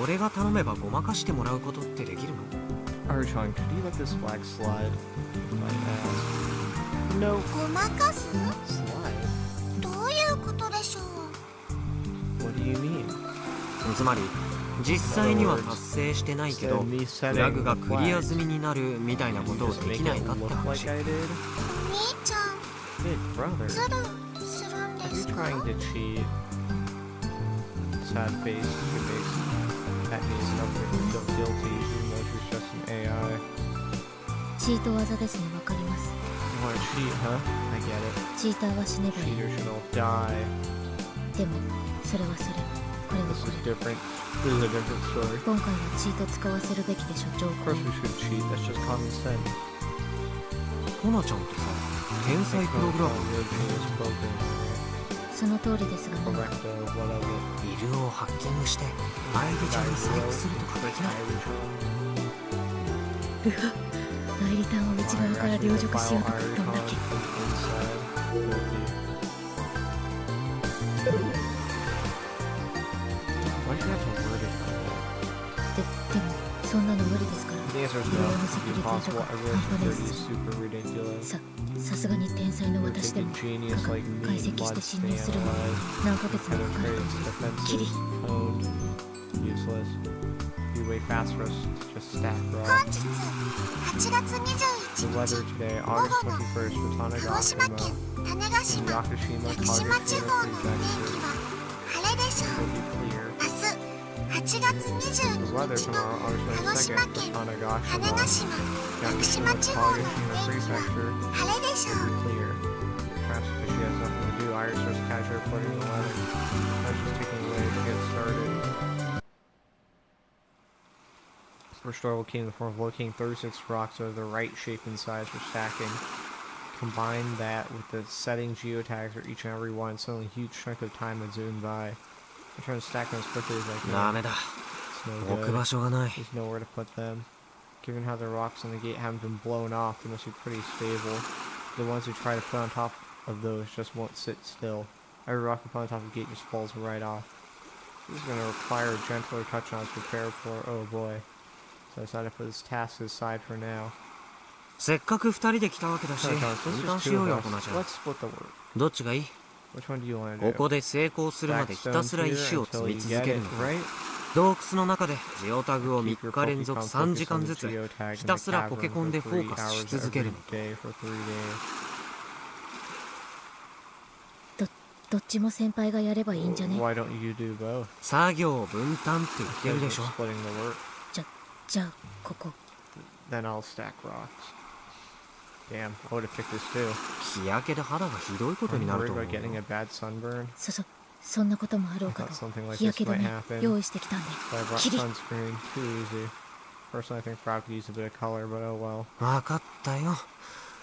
俺が頼めばごまかしてもらうことってできるの？ Archon, could you let this flag slide? I asked. No. ごまかす？ Slide? どういうことでしょう？ What do you mean? つまり実際には達成してないけどフラグがクリア済みになるみたいなことをできないかって話。兄ちゃん、 Big brother. ズルするんで Are you すか？ trying to cheat? Sad face. Your face. That means nothing. You feel guilty even though she's just an AI. チート技ですね、わかります。 You wanna cheat, huh? I get it. チーターは死ねばいい。 Cheaters should all die. でもそれはそれ、これは This こ is れ。 different. This is a different story. 今回はチート使わせるべきでしょ、ジョ Of ーク course ね。 we should cheat. That's just common sense. コナちゃんってさ、天才プログラマー。 Genius program. その通りですが、何か Correcto, whatever. イルをハッキングしてアイリちゃんに細工するとかできない？アイリタンを内側から凌辱しようとかどんだけ。 Why do you have to word it like that? でもそんなの無理ですから。 The answer is いろいろ no. なセキュリティと Impossible. か Everyone's 半端ないで security is す。 super ridiculous. さすがに天才の We're 私で taking も genius 科 like 学 me, 解析して blood 侵入 stay するのに analyzed, 何ヶ月もかかる penetrates, とキリ defenses, owned, useless. Be way fast for us to just stack 本 rocks. 日8月 The 21 weather 日 today, 午 August 後の 21st, 鹿児島県 Tanagashima, 種子島 Yakushima, 屋久島地 Kagoshima 方の天気 Prefecture は晴れでしょ will う。 be clear. 明日8月 The 22 weather 日の tomorrow, August 鹿児島 22nd, 県 for 種子 Tanagashima, 島屋久島 Yakushima, 地方の天 Kagoshima 気は Prefecture 晴れでしょ will う。 be clear. Perhaps because she has nothing to do, Iris just casually reporting the weather. That's just taking away to get started. Restore locating in the form of locating 36 rocks of the right shape and size for stacking. Combine that with the setting geotags for each and every one, suddenly a huge chunk of time would zoom by. I'm trying to stack them as quickly as I ダ can. メだ。 It's no 置く場 good. 所がない。 There's nowhere to put them. Given how the rocks on the gate haven't been blown off, they must be pretty stable. The ones who try to put on top of those just won't sit still. Every rock upon the top of the gate just falls right off. This is going to require a gentler touch on us prepared for. Oh boy. So I decided to put this task aside for now. せっかく二人で来たわけだし、 So, 分 it's 担 just し two よ of うよ、 us. コナちゃん。 Let's split the work. どっちがいい？ Which one do you want to こ do? こで成功するまで Stack ひたす stones ら here 石を until 積 you み get 続ける it のか。 right. 洞窟の中でジオタグを Keep 3 your 日連続 Pokemon 3時 focused 間 on ず the つ geotag ひ in た the すらポ cavern ケコンで for フォ 3ーカスし hours 続け every るの。 day for 3 days. どっちも先輩がやればいいんじゃね。 Why don't you do both? 作業分担って言ってる Because で we're しょ。 splitting the work. じゃあここ。 Then I'll stack rocks. Damn, I would have picked this too. 日焼けで肌がひどいことに I'm なる worried と思う about getting a よ。 bad sunburn. そんなこともあろ I うか thought と。 something like 日焼 this け止 might め happen. 用意してきたんで。 But I brought キリ sunscreen. Too easy. Personally, I think Frog could use a bit of color, but oh well. 分かったよ。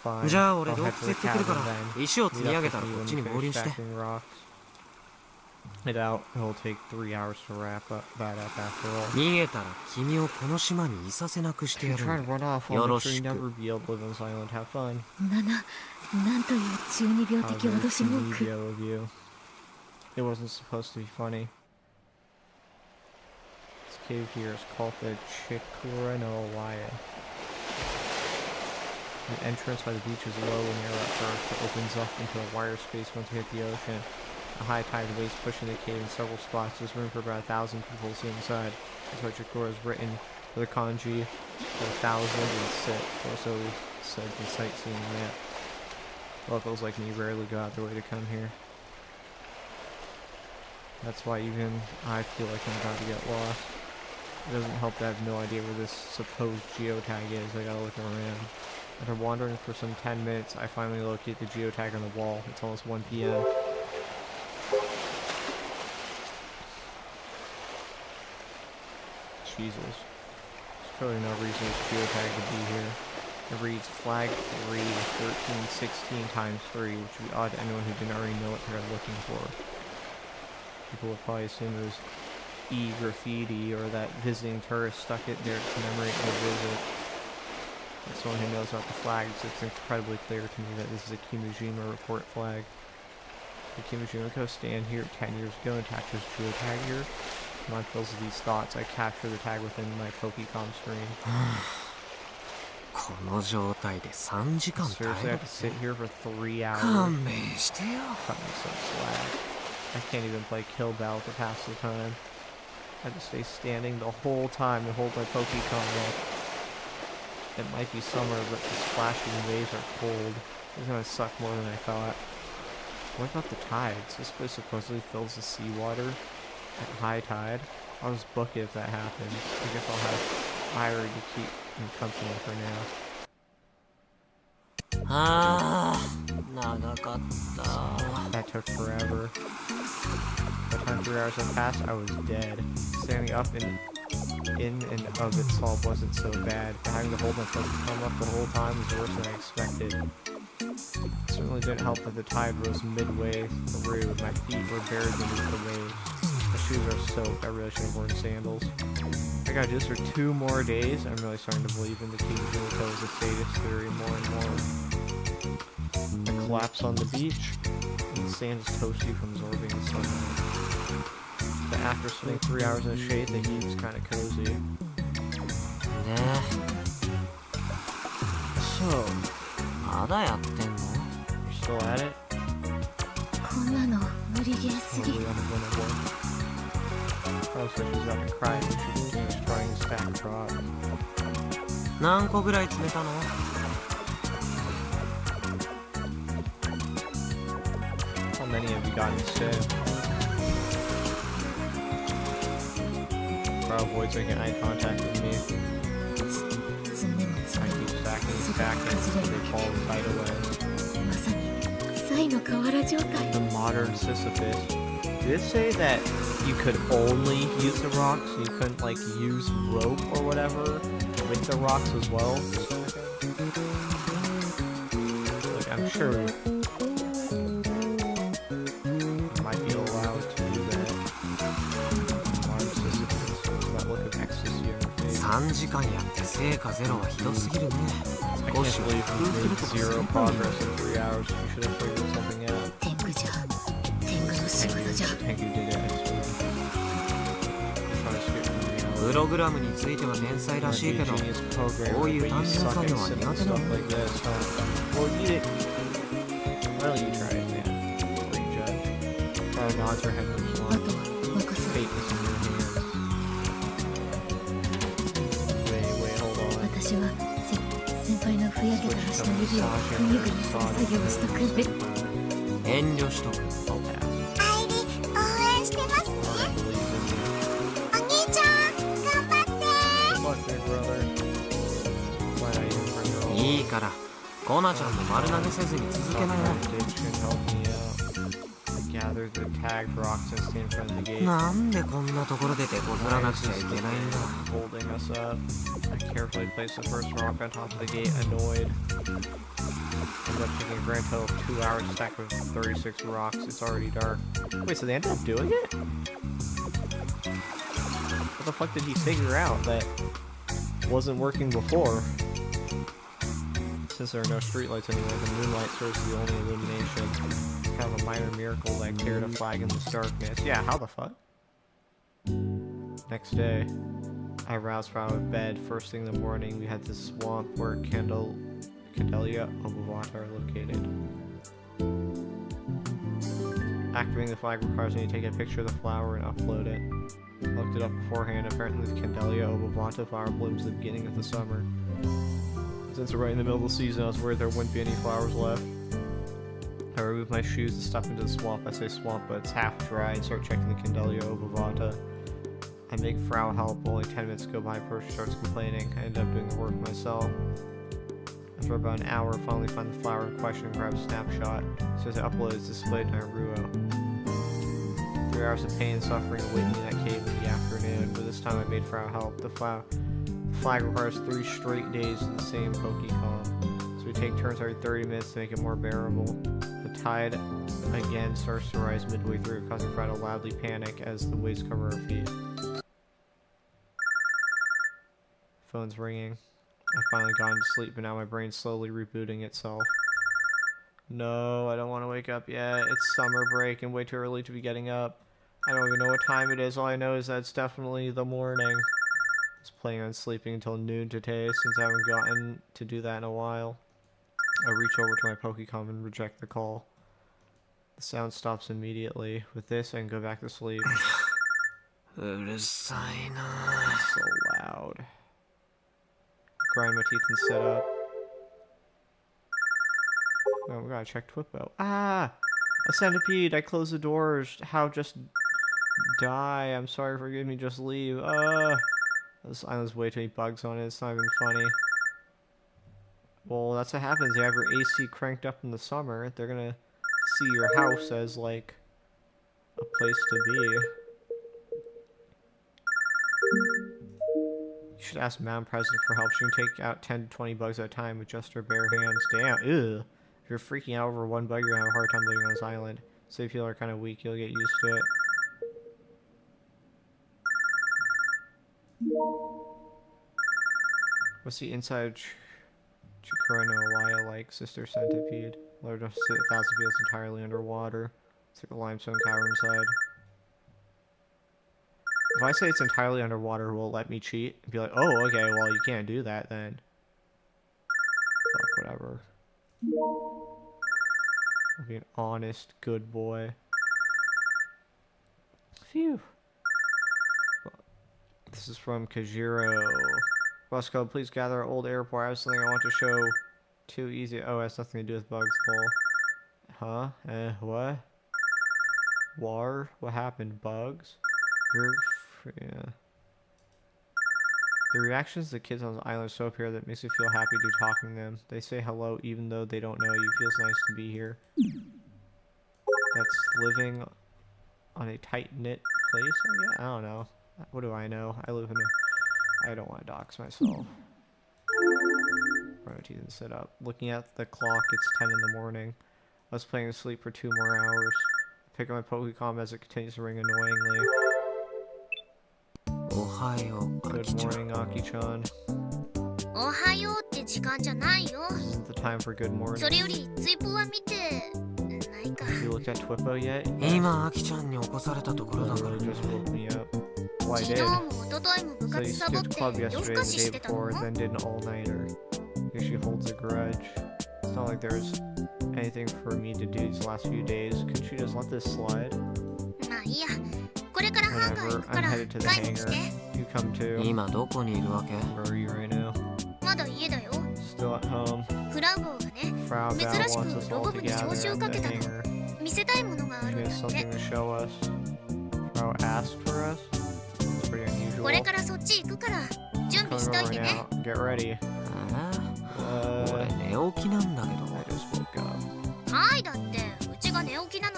Fine. じゃあ俺 I'll 洞 head 窟 to 行 the ってくるから cabin then. 石を積 Meet み up 上げ with たら you こっ when ち you に合 finish 流して。 stacking rocks. I doubt it'll take 3 hours to wrap up that up after all. 逃げたら君をこの島にいさせなくして If や you る try ん to だ。 run off, I'll make sure you よろしく。 never be able to live on this island. Have fun. なんという中二病 How 的 very 脅し文 video 句。 of you. It wasn't supposed to be funny. This cave here is called the Chikranolaya. The entrance by the beach is low and narrow at first, but opens up into a wider space once you hit the ocean. A high tide of waves pushing the cave in several spots. There's room for about 1,000 people to see inside. That's why Chikura is written with a kanji for 1,000 and sit. Also said the sightseeing map. Locals like me rarely go out their way to come here. That's why even I feel like I'm about to get lost. It doesn't help that I have no idea where this supposed geotag is. I gotta look around. After wandering for some 10 minutes, I finally locate the geotag on the wall. It's almost 1 p.m. Jesus. There's clearly no reason this geotag to be here. It reads flag 3 1316 times 3, which would be odd to anyone who didn't already know what they're looking for. People would probably assume it was graffiti or that visiting tourists stuck it there to commemorate their visit. As someone who knows about the flags, it's incredibly clear to me that this is a Kimijima report flag. The Kimijima Coast stand here 10 years ago and attackers drew a tag here. Mind fills with these thoughts, I capture the tag within my Pokecom screen. この状態で3時間耐 Seriously, I え have to sit here for 3 hours. 勘弁してよ Cut me some slack. I can't even play Kill Battle to pass the time. I have to stay standing the whole time to hold my Pokecom up. It might be summer, but the splashing waves are cold. It's gonna suck more than I thought. What about the tides? This place supposedly fills the seawater at high tide. I'll just book it if that happens. I guess I'll have Irie to keep me company for now. あー長かった That took forever. By the time 3 hours had passed, I was dead. Standing up in and of itself wasn't so bad, but having to hold my Pokemon up the whole time was worse than I expected. It certainly didn't help that the tide rose midway through. My feet were buried beneath the waves. My shoes are soaked. I really should have worn sandals. I gotta do this for 2 more days. I'm really starting to believe in the CoZ theory more and more. I collapse on the beach, and the sand is toasty from absorbing the sunlight. But after sitting 3 hours in the shade, the heat was kind of cozy. ね So, まだやってんの you're still at it? こんなの無理ゲーすぎ Probably unwinnable. Probably said she's about to cry when she was trying to stack drops. 何個ぐらい詰めたの How many have you gotten instead? Bro avoids making eye contact with me. 積んでも積 I んで keep も stacking and stacking until they fall right away. まさにサイの河原状態 The modern Sisyphus. Did it say that you could only use the rocks? You couldn't like use rope or whatever with the rocks as well? Like I'm sure you might be allowed to do that. Modern Sisyphus. That look of ecstasy in your face. 3時間やって成果ゼロはひどすぎるね I 少 can't しは believe 工 you 夫する made とか zero するか progress in 3 hours. You should have figured something out. 天狗じゃ天狗の仕業じゃ Thank you, did it. You're trying to skip from reality. プログラムについては天才らしいけど Genius programmer, こういう but 単 you 純な suck 作 at 業は simple 苦手な stuff の like this, huh? Well, you did. Why don't you try it, man? Before you judge. Our nods are head あ response. とは任せ Fate is in your hands. Wait, hold on. 私は先輩のふやけた足の指をぐにゅぐにする作業をしとくんで遠慮しとく I'll pass. アイリ応援してますね I believe in you. お兄ちゃん頑張って Good luck, big brother. Glad I didn't bring her いいからコナちゃんも丸投げせずに続けなよ Ditch can help me out. I gathered the tagged rocks and stand in front of the gate. なんでこんなところで手こずらなくちゃいけないんだ Holding us up. I carefully placed the first rock on top of the gate, annoyed. Ended up taking a grand total of 2 hours stacked with 36 rocks. It's already dark. Wait, so they ended up doing it? What the fuck did he figure out that wasn't working before? Since there are no streetlights anymore, the moonlight serves as the only illumination. Kind of a minor miracle that cleared a flag in this darkness. Yeah, how the fuck? Next day, I roused from out of bed. First thing in the morning, we had this swamp where Candelia Obovata are located. Activating the flag requires me to take a picture of the flower and upload it. I looked it up beforehand. Apparently, the Candelia Obovata flower blooms at the beginning of the summer. Since we're right in the middle of the season, I was worried there wouldn't be any flowers left. I removed my shoes and stepped into the swamp. I say swamp, but it's half dry, and start checking the Candelia Obovata. I make Frau help. Only 10 minutes go by before she starts complaining. I end up doing the work myself. After about an hour, I finally find the flower in question and grab a snapshot. As soon as I upload, it's displayed in Naruto. 3 hours of pain and suffering awaited me in that cave in the afternoon, but this time I made Frau help. The flag requires 3 straight days of the same Pokecom. So we take turns every 30 minutes to make it more bearable. The tide again starts to rise midway through, causing Fry to loudly panic as the waves cover our feet. Phone's ringing. I finally got into sleep, but now my brain's slowly rebooting itself. No, I don't want to wake up yet. It's summer break and way too early to be getting up. I don't even know what time it is. All I know is that it's definitely the morning. I was planning on sleeping until noon today, since I haven't gotten to do that in a while. I reach over to my Pokecom and reject the call. The sound stops immediately. With this, I can go back to sleep. It's so loud. Grind my teeth and sit up. Oh, we gotta check Twippo. Ah! A centipede! I closed the doors. How just die? I'm sorry, forgive me, just leave. This island's way too many bugs on it. It's not even funny. Well, that's what happens. You have your AC cranked up in the summer. They're gonna see your house as, like, a place to be. You should ask Madam President for help. She can take out 10 to 20 bugs at a time with just her bare hands. Damn, ew. If you're freaking out over one bug, you're gonna have a hard time living on this island. So if you are kind of weak, you'll get used to it. What's the inside Chikara no Awaya like, Sister Centipede? Learned to sit 1,000 fields entirely underwater. It's like a limestone cavern inside. If I say it's entirely underwater, will it let me cheat? And be like, oh, okay, well, you can't do that then. Fuck, whatever. I'll be an honest, good boy. Phew. This is from Kajiro. Bosco, please gather at old airport. I have something I want to show. Too easy. Oh, it has nothing to do with bugs, lol. Huh? What? War? What happened? Bugs? Yeah. The reactions of the kids on the island are so pure that it makes me feel happy to talking to them. They say hello even though they don't know you. It feels nice to be here. That's living on a tight-knit place, I guess? I don't know. What do I know? I live in a... I don't want to dox myself. Brush my teeth and sit up. Looking at the clock, it's 10 in the morning. I was planning to sleep for 2 more hours. I pick up my Pokecom as it continues to ring annoyingly. Good morning, Aki-chan. This isn't the time for good morning. Have you looked at Twippo yet? Literally just woke me up. Well, I did. So you skipped club yesterday and the day before, then did an all-nighter. I guess she holds a grudge. It's not like there's anything for me to do these last few days. Could she just let this slide? Whatever, I'm headed to the hangar. You come too. Where are you right now? Still at home. Frau Bao wants us all to gather at the hangar. She has something to show us. Frau asked for us? It's pretty unusual. Coming over now. Get ready. I just woke up.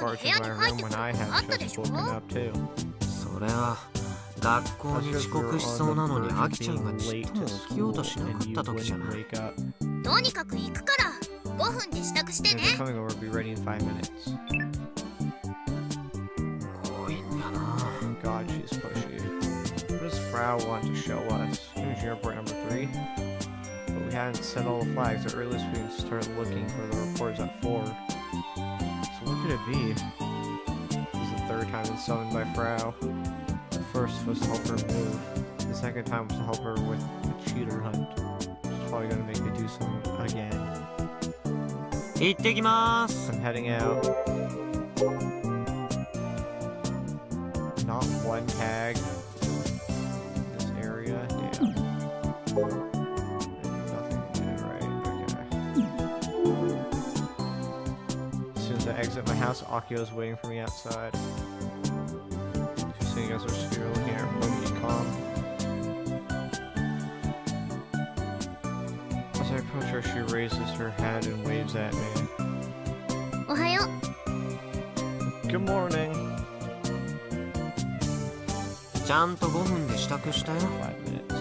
Barge in my room when I have just woken up too. それは学校に遅刻しそうなのにアキちゃんがちっとも起きようとしなかった時じゃない。とにかく行くから5分で支度してね。強引だな。God, she's pushy. What does Frau want to show us? Here's airport number 3. But we hadn't set all the flags. The earliest we can start looking for the reports at 4. So what could it be? This is the 3rd time it's summoned by Frau. The first was to help her move. The second time was to help her with the cheater hunt. She's probably gonna make me do something again. 行ってきます。 I'm heading out. Not one tag. This area, damn. Nothing to do, right? Okay. As soon as I exit my house, Akio's waiting for me outside. So you guys are still looking at Pokecom. As I approach her, she raises her head and waves at me. Good morning. ちゃんと5分で支度したよ。 5 minutes.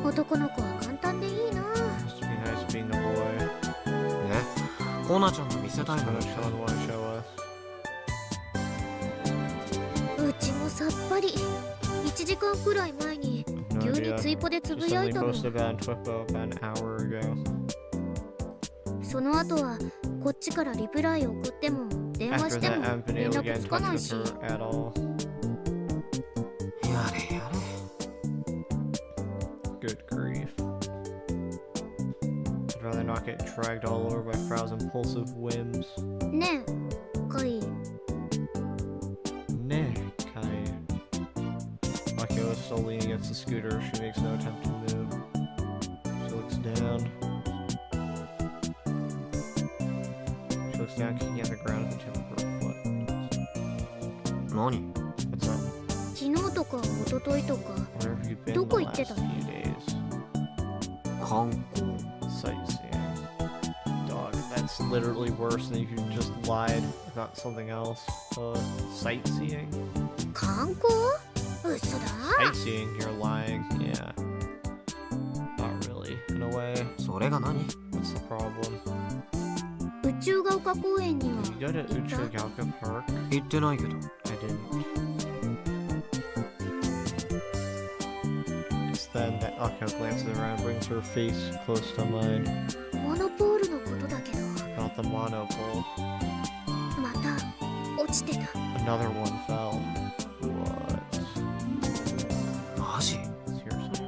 男の子は簡単でいいな。 Must be nice being a boy. ね、コナちゃんが見せたい Just もの gonna って show and wanna show us. うちもさっぱり。1時間くらい前に No 急に idea. ツイポでつぶ Just やい suddenly たの。 posted about on Twitter about an hour ago. その後はこっちからリプライ送っても電話 After して that, も I haven't been 連 able to 絡 get in つか touch ないし。 with her at all. やれや Good grief. I'd rather not get dragged all over by Frau's impulsive whims. ねえ、カイ。 Nah, Kai. Akio is still leaning against the scooter. She makes no attempt to move. She looks down. She looks down, kicking at the ground with the tip of her foot. れ。何？ What's up? 昨日とか一昨日とか Where have you been the どこ行 last ってたの？ few days? 観光。 Sightseeing. Dog, that's literally worse than if you just lied about something else. Sightseeing? 観光？嘘だ。 Sightseeing, you're lying. Yeah. Not really, in a way. それが何？ What's the problem? 宇宙が丘公園には Did you go to 行った？ Uchigaoka Park? 行ってないけど。 I didn't. It's then that Akio glances around and brings her face close to mine. モノポールのことだけど About the monopole. また落ちてた。 Another one fell. What? マジ？ Seriously?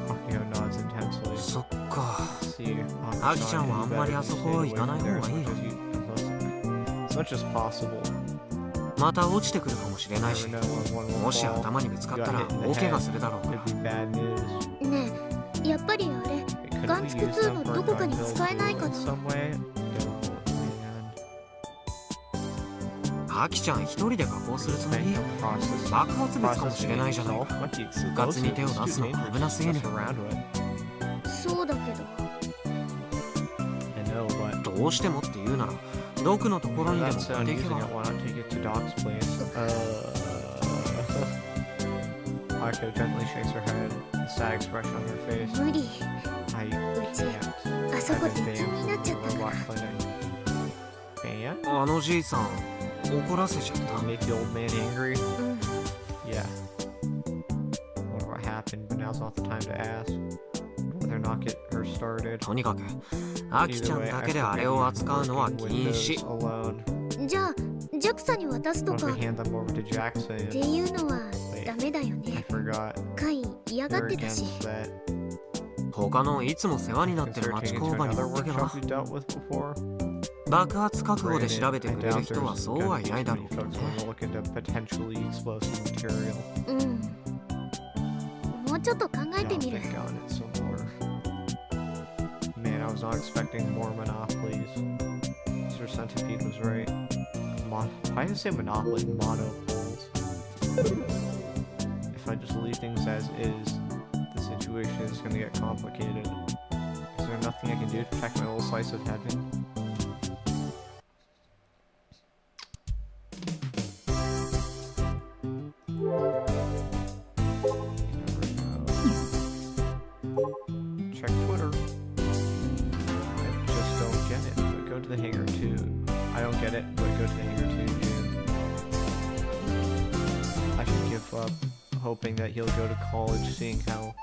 Akio nods intensely. そっか。 See, アキちゃんはあんまりあそこ行かない方がいいよ。 As much as possible. また落ちてくるかもしれないし、 Never know when one will もし fall. 頭にぶつかったら大怪我するだろうから。 It'd be bad news. ねえ、やっぱりあれ Couldn't ガ we ンツ use ク2 them の for どこかに gun 使えない build か in な。 some way? Oh, アキちゃん一人で加工するつもり？ man. Process. 爆発物かもしれないじゃないか。 What the うかつに手を出すのは危なすぎる。 around with. そうだけど I know, but どうしてもって言うなら、ドクのところにでも that's 持っていけ using ば。 it. Why not take it to Doc's place? Akio gently shakes her head, a sad expression on her face. 無理。 I うち can't. あそこ I've で been 気になっ banned ちゃ from った the か robot ら。 clinic. Banned? あのじいさん、怒らせちゃった。 Make the old man angry? うん。 Yeah. Wonder what happened, but now's not the time to ask. I'd rather not get her started. とにかく、アキちゃんだけであれを扱うのは禁止。 alone. じゃあ JAXA に渡すと What か if っ we hand them over to Jackson? ていうのはダメだよ I ね。 forgot. カイ嫌がっ We're てたし。 against that. 他のいつも世話になってる Consider 町 taking 工 it to 場に another 持ってけば workshop we dealt with before. 爆発覚悟で調べて I くれる doubt 人は there's そう gonna は be いない too だろ many うけど folks ね。 who will look into potentially explosive material. うん。もうちょっと考え Yeah, て I'll みる。 think on it some more. Man, I was not expecting more monopolies. Mr. Centipede was right. Why did I say monopoly? Monopoles. If I just leave things as is, the situation is going to get complicated. Is there nothing I can do to protect my little slice of heaven? Check Twitter. I just don't get it. But go to the hangar too. I don't get it, but go to the hangar too, June. I should give up hoping that he'll go to college, seeing how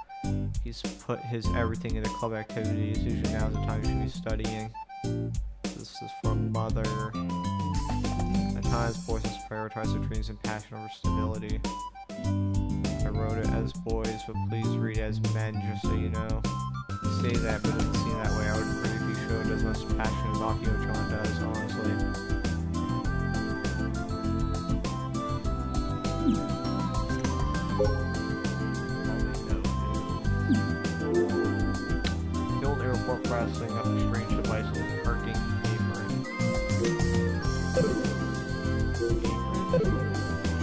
he's put his everything into club activities. Usually now's the time he should be studying. This is from Mother. At times, boys must prioritize their dreams and passion over stability. I wrote it as boys, but please read as men, just so you know. Say that, but it doesn't seem that way. I would agree if you showed as much passion as Akio-chan does, honestly. The old airport processing up a strange device with a parking apron.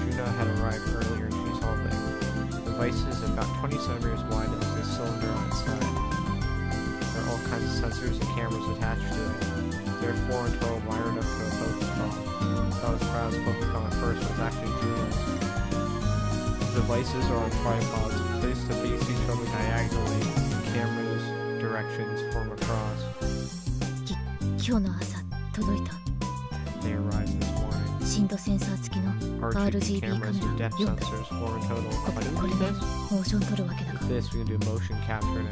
Juno had arrived earlier and she's helping. The device is about 20 centimeters wide and has a cylinder on its side. There are all kinds of sensors and cameras attached to it. There are 4 in total wired up to a focus phone. That was Proud's focus phone at first, but it's actually Juno's. The devices are on tripods. placed to face each other diagonally. Cameras directions form a cross. 今日の朝届いた。 They arrived this morning. 深度センサー付きの RGB RGB カ cameras メ and ラ depth 4台。 sensors, 4 in total. これ What で is this? モーション撮るわけだが。 This we can do motion capture now.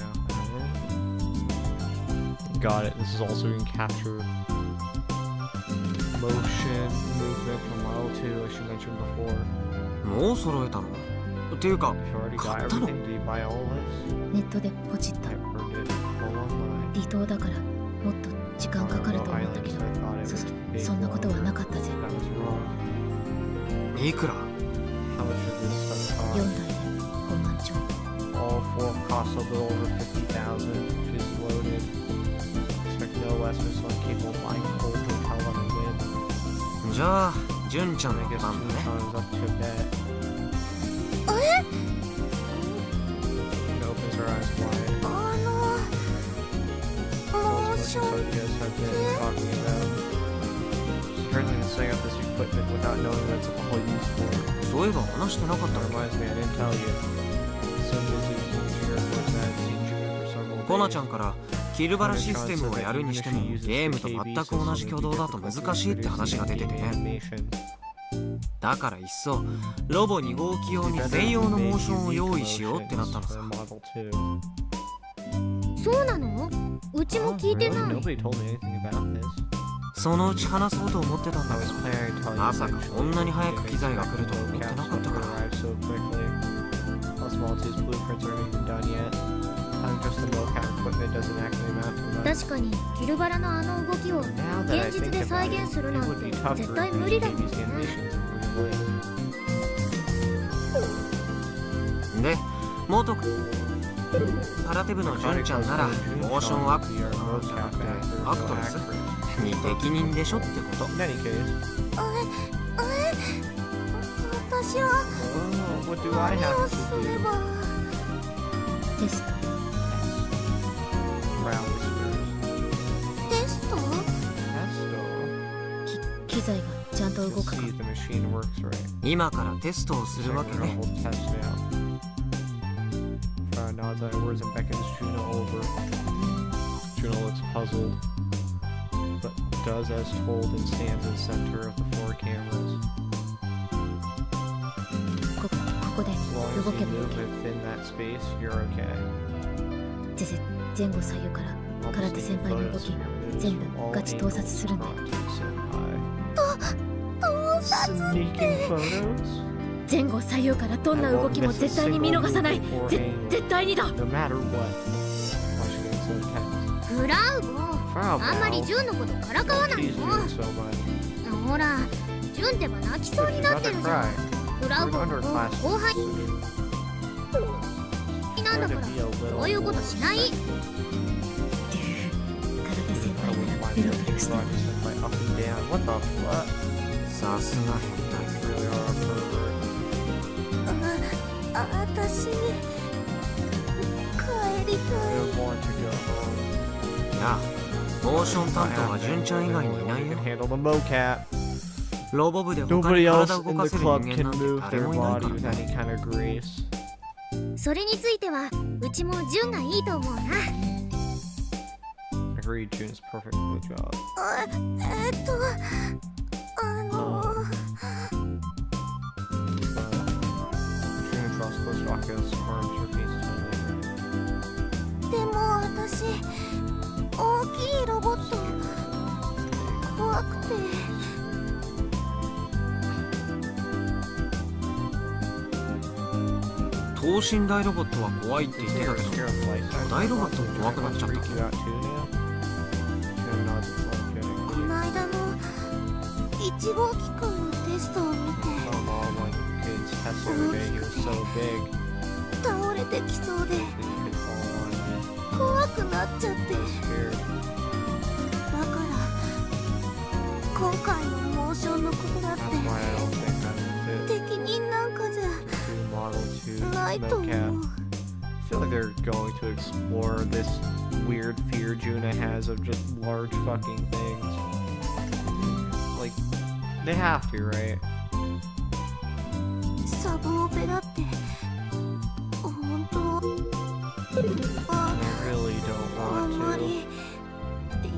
Got it. This is also we can capture motion movement from Model 2, as you mentioned before. もう揃えたのっていうか If you already got 買ったの everything, do you buy all this? ネットでポチった。 I ordered it all online. 離島だからもっと時間かかると思ったけど、そんなことはなかったぜ。 That was wrong. いくら How much should this stuff 4 cost? 台で5万ちょい。 All 4 cost a little over 50,000. Which is loaded. Expect no less for some capable of buying cold hotel on the wind. じゃあ純ちゃん I の guess 番だね Tucson is up to a bet. She opens her eyes wide. モー Those シ motion ョン photos have been talking about. She's currently been setting up this equipment without knowing what it's all used for. そういえば話してなかった That の reminds me, I didn't tell you. Some news is airports that had seen June for several コナ days. ちゃんからキルバラシステムをやるにしてもゲームと全く同じ挙動だと難しいって話が出ててね。だからいっそロボ2号機用に専用のモーションを用意しようってなったのさ。そうなの？うちも聞いてない。 Nobody told me anything about this. そのうち話そうと思ってたんだ I け was ど planning to tell you まさか eventually. こんなに早く機材が来るとは Maybe 思ってなかったから。 arrived so quickly. Plus Maltese blueprints aren't even done yet. Having just the mocap equipment doesn't actually amount to much. 確かにキルバラのあの動きを Now that I 現実 think で about 再 it, 現する it なん would be て tough 絶 for 対 me 無 to 理だ do もん these ね。 animations in real life. で元空手部の純ちゃんならモーションアクじゃなくてアクトレスに適任でしょってこと。 In any case, 私は what do I 何 have を to す do? れば。テスト。 Brown whispers. テスト？ Testo. 機材がちゃんと You'll 動くか。 see if the machine works right. 今からテストをするわけ Check ね。 the whole test now. Nods at words and beckons Juno over. Juno looks puzzled, but does as told and stands in the center of the 4 cameras. ここで As long 動 as け you ば move 動ける。 within that space, you're okay. 前後左右から All 空 the 手 same 先輩の動 photos き of your moves 全 from 部 all ガチ盗撮 angles するんだよ。 front to senpai. Sneaking photos? 前後左右からどんな動きも絶対に見逃さない。絶対にだ。 No matter what. Why should it be so tense? フラウボ、あんまりジュンのことからかわない Please の。 do it so much. ほら、ジュンってば泣きそうになってるじゃん。フラウボの後輩なんだから、そういうことしない。空手先輩ならペロペロしてる。 Up and down. What the fuck? さすが変 You really are a pervert. 私、帰り I たい。 don't want to go home. 態。いやモーション担当は純ちゃん以外にいない You よ。 can handle the mocap. ロボ部で他 Nobody に else 体を動 in か the せる club 人 can 間なんて move 誰 their もいないか body ら with ね。 any kind of grace. それについては、うちもジュンがいいと思うな。 Agreed, June's perfect for the job. June draws close to Aka's arms, her face totally でも私、大きいロボット、怖くて。等身大ロボットは怖いって言ってたけど巨大ロボットも怖くなっちゃった。この間の1号機くんのテストを見て、倒れてきそうで怖くなっちゃって。だから今回のモーションのことだって適任なんかじゃないと思う。 I feel like they're going to explore this weird fear Juna has of just large fucking things. Like, they have to, right? サブオペラって本あ I really don't あん want ま to り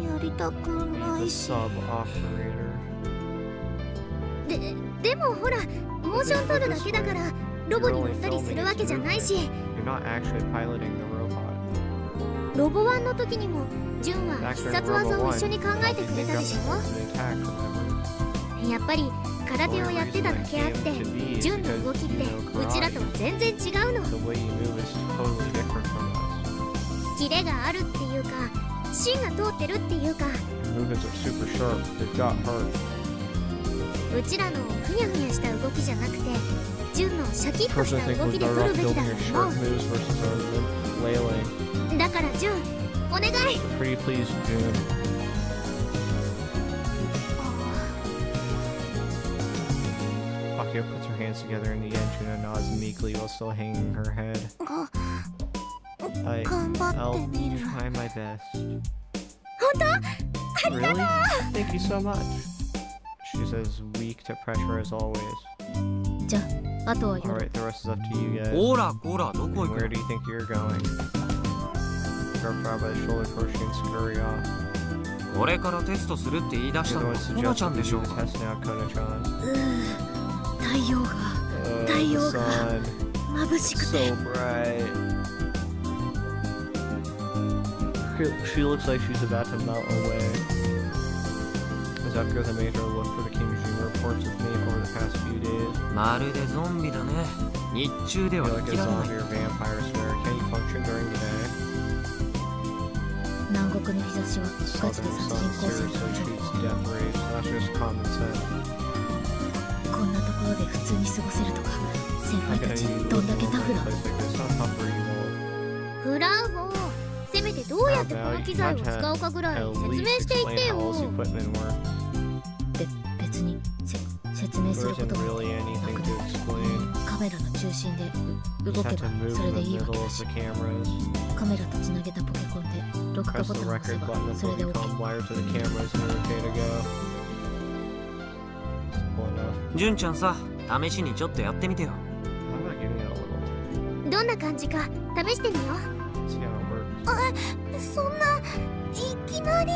やりたく be な the いし sub operator. でもほらモーション撮るだけだからロボに乗ったりするわけじゃないし You're not actually piloting the robot. ロボ1の時にもジュンは Back 必 during 殺技 Robo を 1, 一緒に考えて help く you れ think た up でし an attack, remember? ょやっぱり空手をやってただけあって The way you reason the game to be is ジュンの動きって because you know うちらとは karate. 全然違うの The way you move is totally different from us. キレがあるっていうか芯が通ってるっていうか Your movements are super sharp. They've got heart. うちらのふにゃふにゃした動きじゃなくてジュンのシャキッとし Person た think 動 was きで better 来 off るべき building だ your と sharp 思 moves versus our flailing. うだからジュンお願い So pretty please, June. Akio puts her hands together in the end. Juna nods meekly while still hanging her head. 頑張 I'll ってみる try my best. 本当 Really? Thank you so much. She says, weak to pressure as always. じゃああとは夜 Alright, the rest is up to you guys. ほらこらどこ行 Where く do you think you're going? Grab her by the shoulder, pushing and scurry off. のこれからテストするって言い出し You're た the の one はコナちゃ suggesting ん you でしょ do う the か test now, Kona-chan. 太陽が The Taiyoga. sun. 眩しくて So bright. She looks like she's about to melt away. As Akio the Major looked for the Kimijima reports with me over the past few days. まるでゾンビだね日中で You're は like 生 a きられない zombie or vampire slayer. Can you function during the day? 南国の日差しは The ガチで southern 殺 sun 人行為 seriously の兆 treats 候 death rays. That's just common sense. こんなところで普通に過ごせるとか先 How 輩 can たち any どんだけタフ place な like this? Not tough or evil. フラウボせめてどうやってこの機材を使うかぐらい At 説 least 明していって explain how よ all this equipment works. 別に説明す There るこ isn't とも really な anything く to explain. カメラの中心で You 動 just け have ば to move それ in で the いいわけ middle だ of し the cameras. カメラとつなげたポケコンで録画 Press ボ the タンを押せ record ば button それ will で OK become wired to the cameras and you're okay to go. Simple enough. 純ちゃんさ試しにちょっとやってみてよ How about giving it a little? どんな感じか試してみよ See how it works. うそんないきなり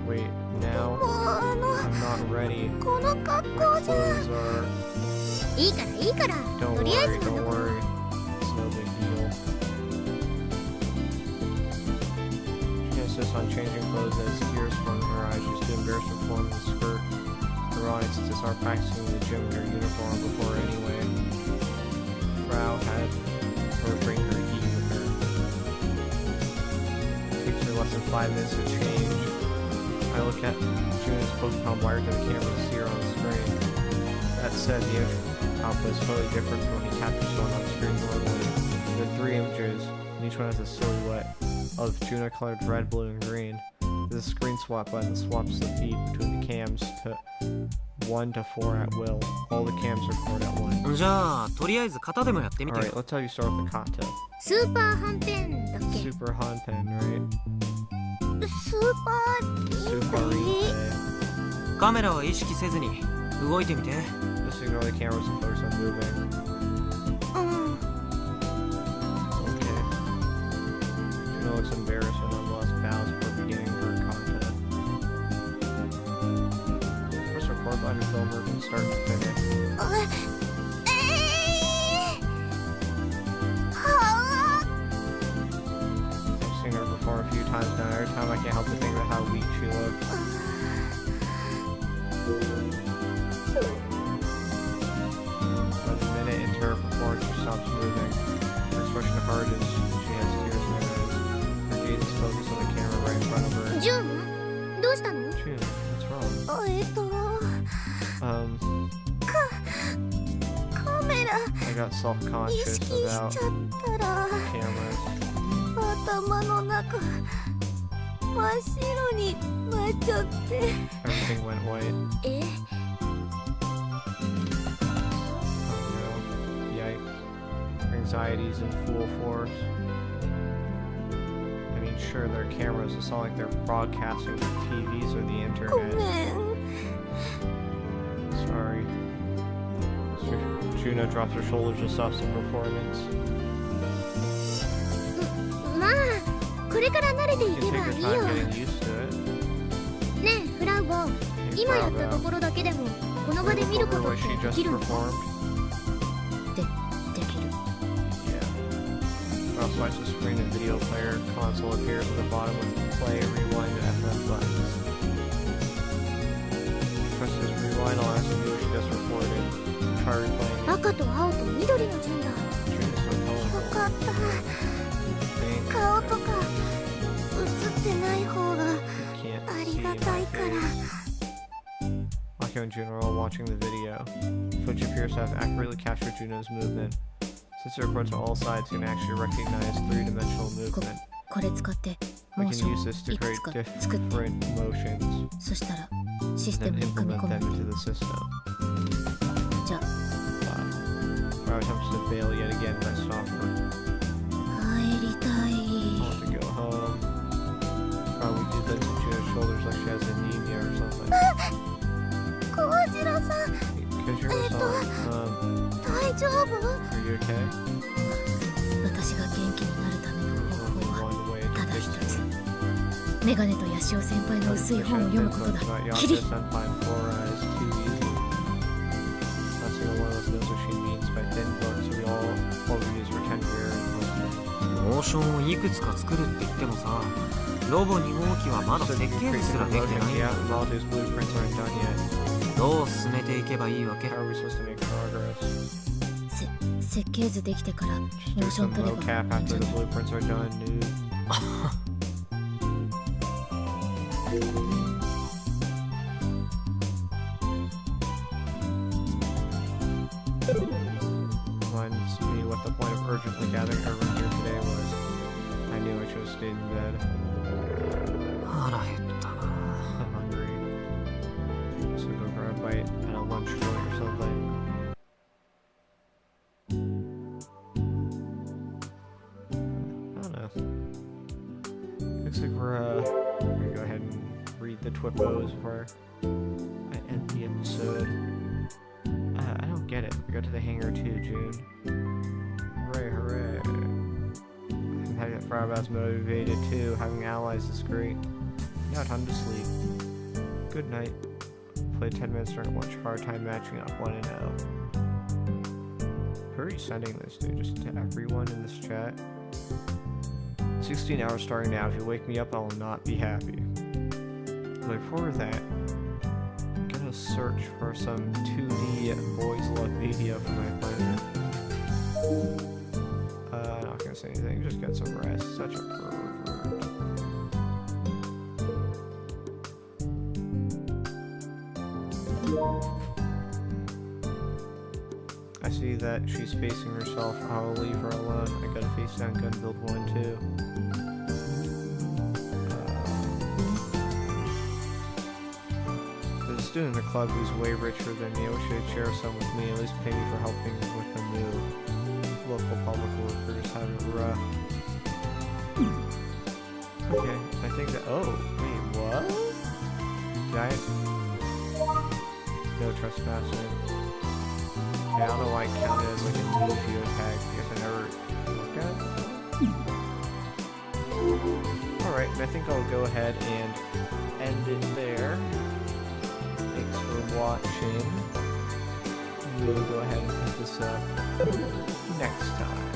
Wait, も now うI'm not ready. この格 My 好じゃ clothes are. いいからいいから Don't とりあえ worry, ずの don't とこ worry. It's no big deal. She insists on changing clothes as tears from her eyes. She's too embarrassed to perform in the skirt. Ironic since they start practicing in the gym in her uniform before anyway. Frau had her bring her gi with her. It takes her less than 5 minutes to change. I look at June's Pokemon wired to the camera to see her on the screen. That said, the image output is totally different from when you capture someone on screen normally. There are 3 images, and each one has a silhouette of Juna colored red, blue, and green. There's a screen swap button that swaps the feed between the cams to 1 to 4 at will. All the cams record at once. じゃあとりあえず型でもやってみて Alright, よ let's have you start with the kata. スーパーはんぺんだっけ Super Hanpen, right? スーパー Super リン Rite. カメラは意識せずに動いてみて Just ignore the cameras and focus on moving. うん Okay. Juno looks embarrassed and nonetheless bows before beginning her kata. Press record button to film her from start to finish. は I've seen her perform a few times now. Every time I can't help but think about how weak she looks. About a minute into her performance, she stops moving. Her expression hardens. She has tears in her eyes. Her gaze is focused on the camera right in front of her. ジュンどうしたの June, what's wrong? カメラ I got 意 self-conscious 識し about ちゃったら cameras. 頭の中真っ白になっちゃって Everything went white. え Oh no. Yikes. Her anxiety's in full force. I mean, sure, they're cameras. It's not like they're broadcasting to TVs or the ご internet. めん Sorry. Juno drops her shoulders to stop some performance. まれから慣れてい You け can ば take いい your よ。 time getting used to it. ねえフラウボ、 Hey, 今やった Bravo. ところだけでもこの場で Look 見る over こと what って she で just きるの？ performed. できる。 Yeah. Mouse swipes the screen and video player console appears at the bottom with play, rewind, and FF buttons. Press this rewind, I'll ask you what she just recorded. Try replaying it. 赤と青と緑の順だ。 Tune is so よ colorful. かった。 Thank 顔とか映ってない方が you can't あり see が my たいから。 face. Akio and Juno are watching the video. Footage appears to have accurately captured Juno's movement. Since it records on all sides, you can actually recognize three-dimensional movement. これ使って We モー can ショ use ン this to いく create つか作って different motions そしたらシス and テ then ムに組み implement 込 them む into the system. じゃあ Rob attempts to bail yet again by stopper. 帰りたい I want to go home. Probably do that to Juno's shoulders like she has anemia or something. コウジロさん Because you're a 大丈夫？ are you okay? 私が元気になるための There's 方 only 法は one way to ただ fix 一 it. つメガネとヤシオ先輩の薄い本を読むことだキリ Not single one of us knows what she means by thin books. We all we use pretend we're listening. モーションをいくつか作るって言ってもさ、ロボ2号機はまだ So 設 you 計 create 図す the らできて motions ないん yet. だ。 Maldi's blueprints aren't done yet. どう進めていけばいいわけ？ How are we supposed to make progress? 設計図できてからモ Do ーショ some ン取ればいい mocap んじ after ゃ the ない blueprints are done, dude. Reminds me what the point of urgently gathering everyone here today was. I knew I should have stayed in bed. 腹減ったな。 I'm hungry. So go grab a bite and a lunch joint or something. I don't know. Looks like we're gonna go ahead and read the Twippos before I end the episode. I don't get it. We go to the hangar too, June. Hooray, hooray. I'm having that Firebat's motivated too. Having allies is great. Now time to sleep. Good night. Played 10 minutes during lunch. Hard time matching up 1-0. Who are you sending this to? Just to everyone in this chat? 16 hours starting now. If you wake me up, I will not be happy. But before that, I'm gonna search for some 2D Boys Love video for my planet. I'm not gonna say anything. Just get some rest. Such a pervert. I see that she's facing herself. I'll leave her alone. I gotta face down gun build 1 too. There's a student in the club who's way richer than me. I wish they'd share some with me. At least pay me for helping with the move. Local public workers have it rough. Okay, I think that. Oh, wait, what? Giant. No trespassing. Okay, I don't know why it counted as like a new geotag. I guess I never looked at it. Alright, and I think I'll go ahead and end it there. Thanks for watching. We'll go ahead and pick this up next time.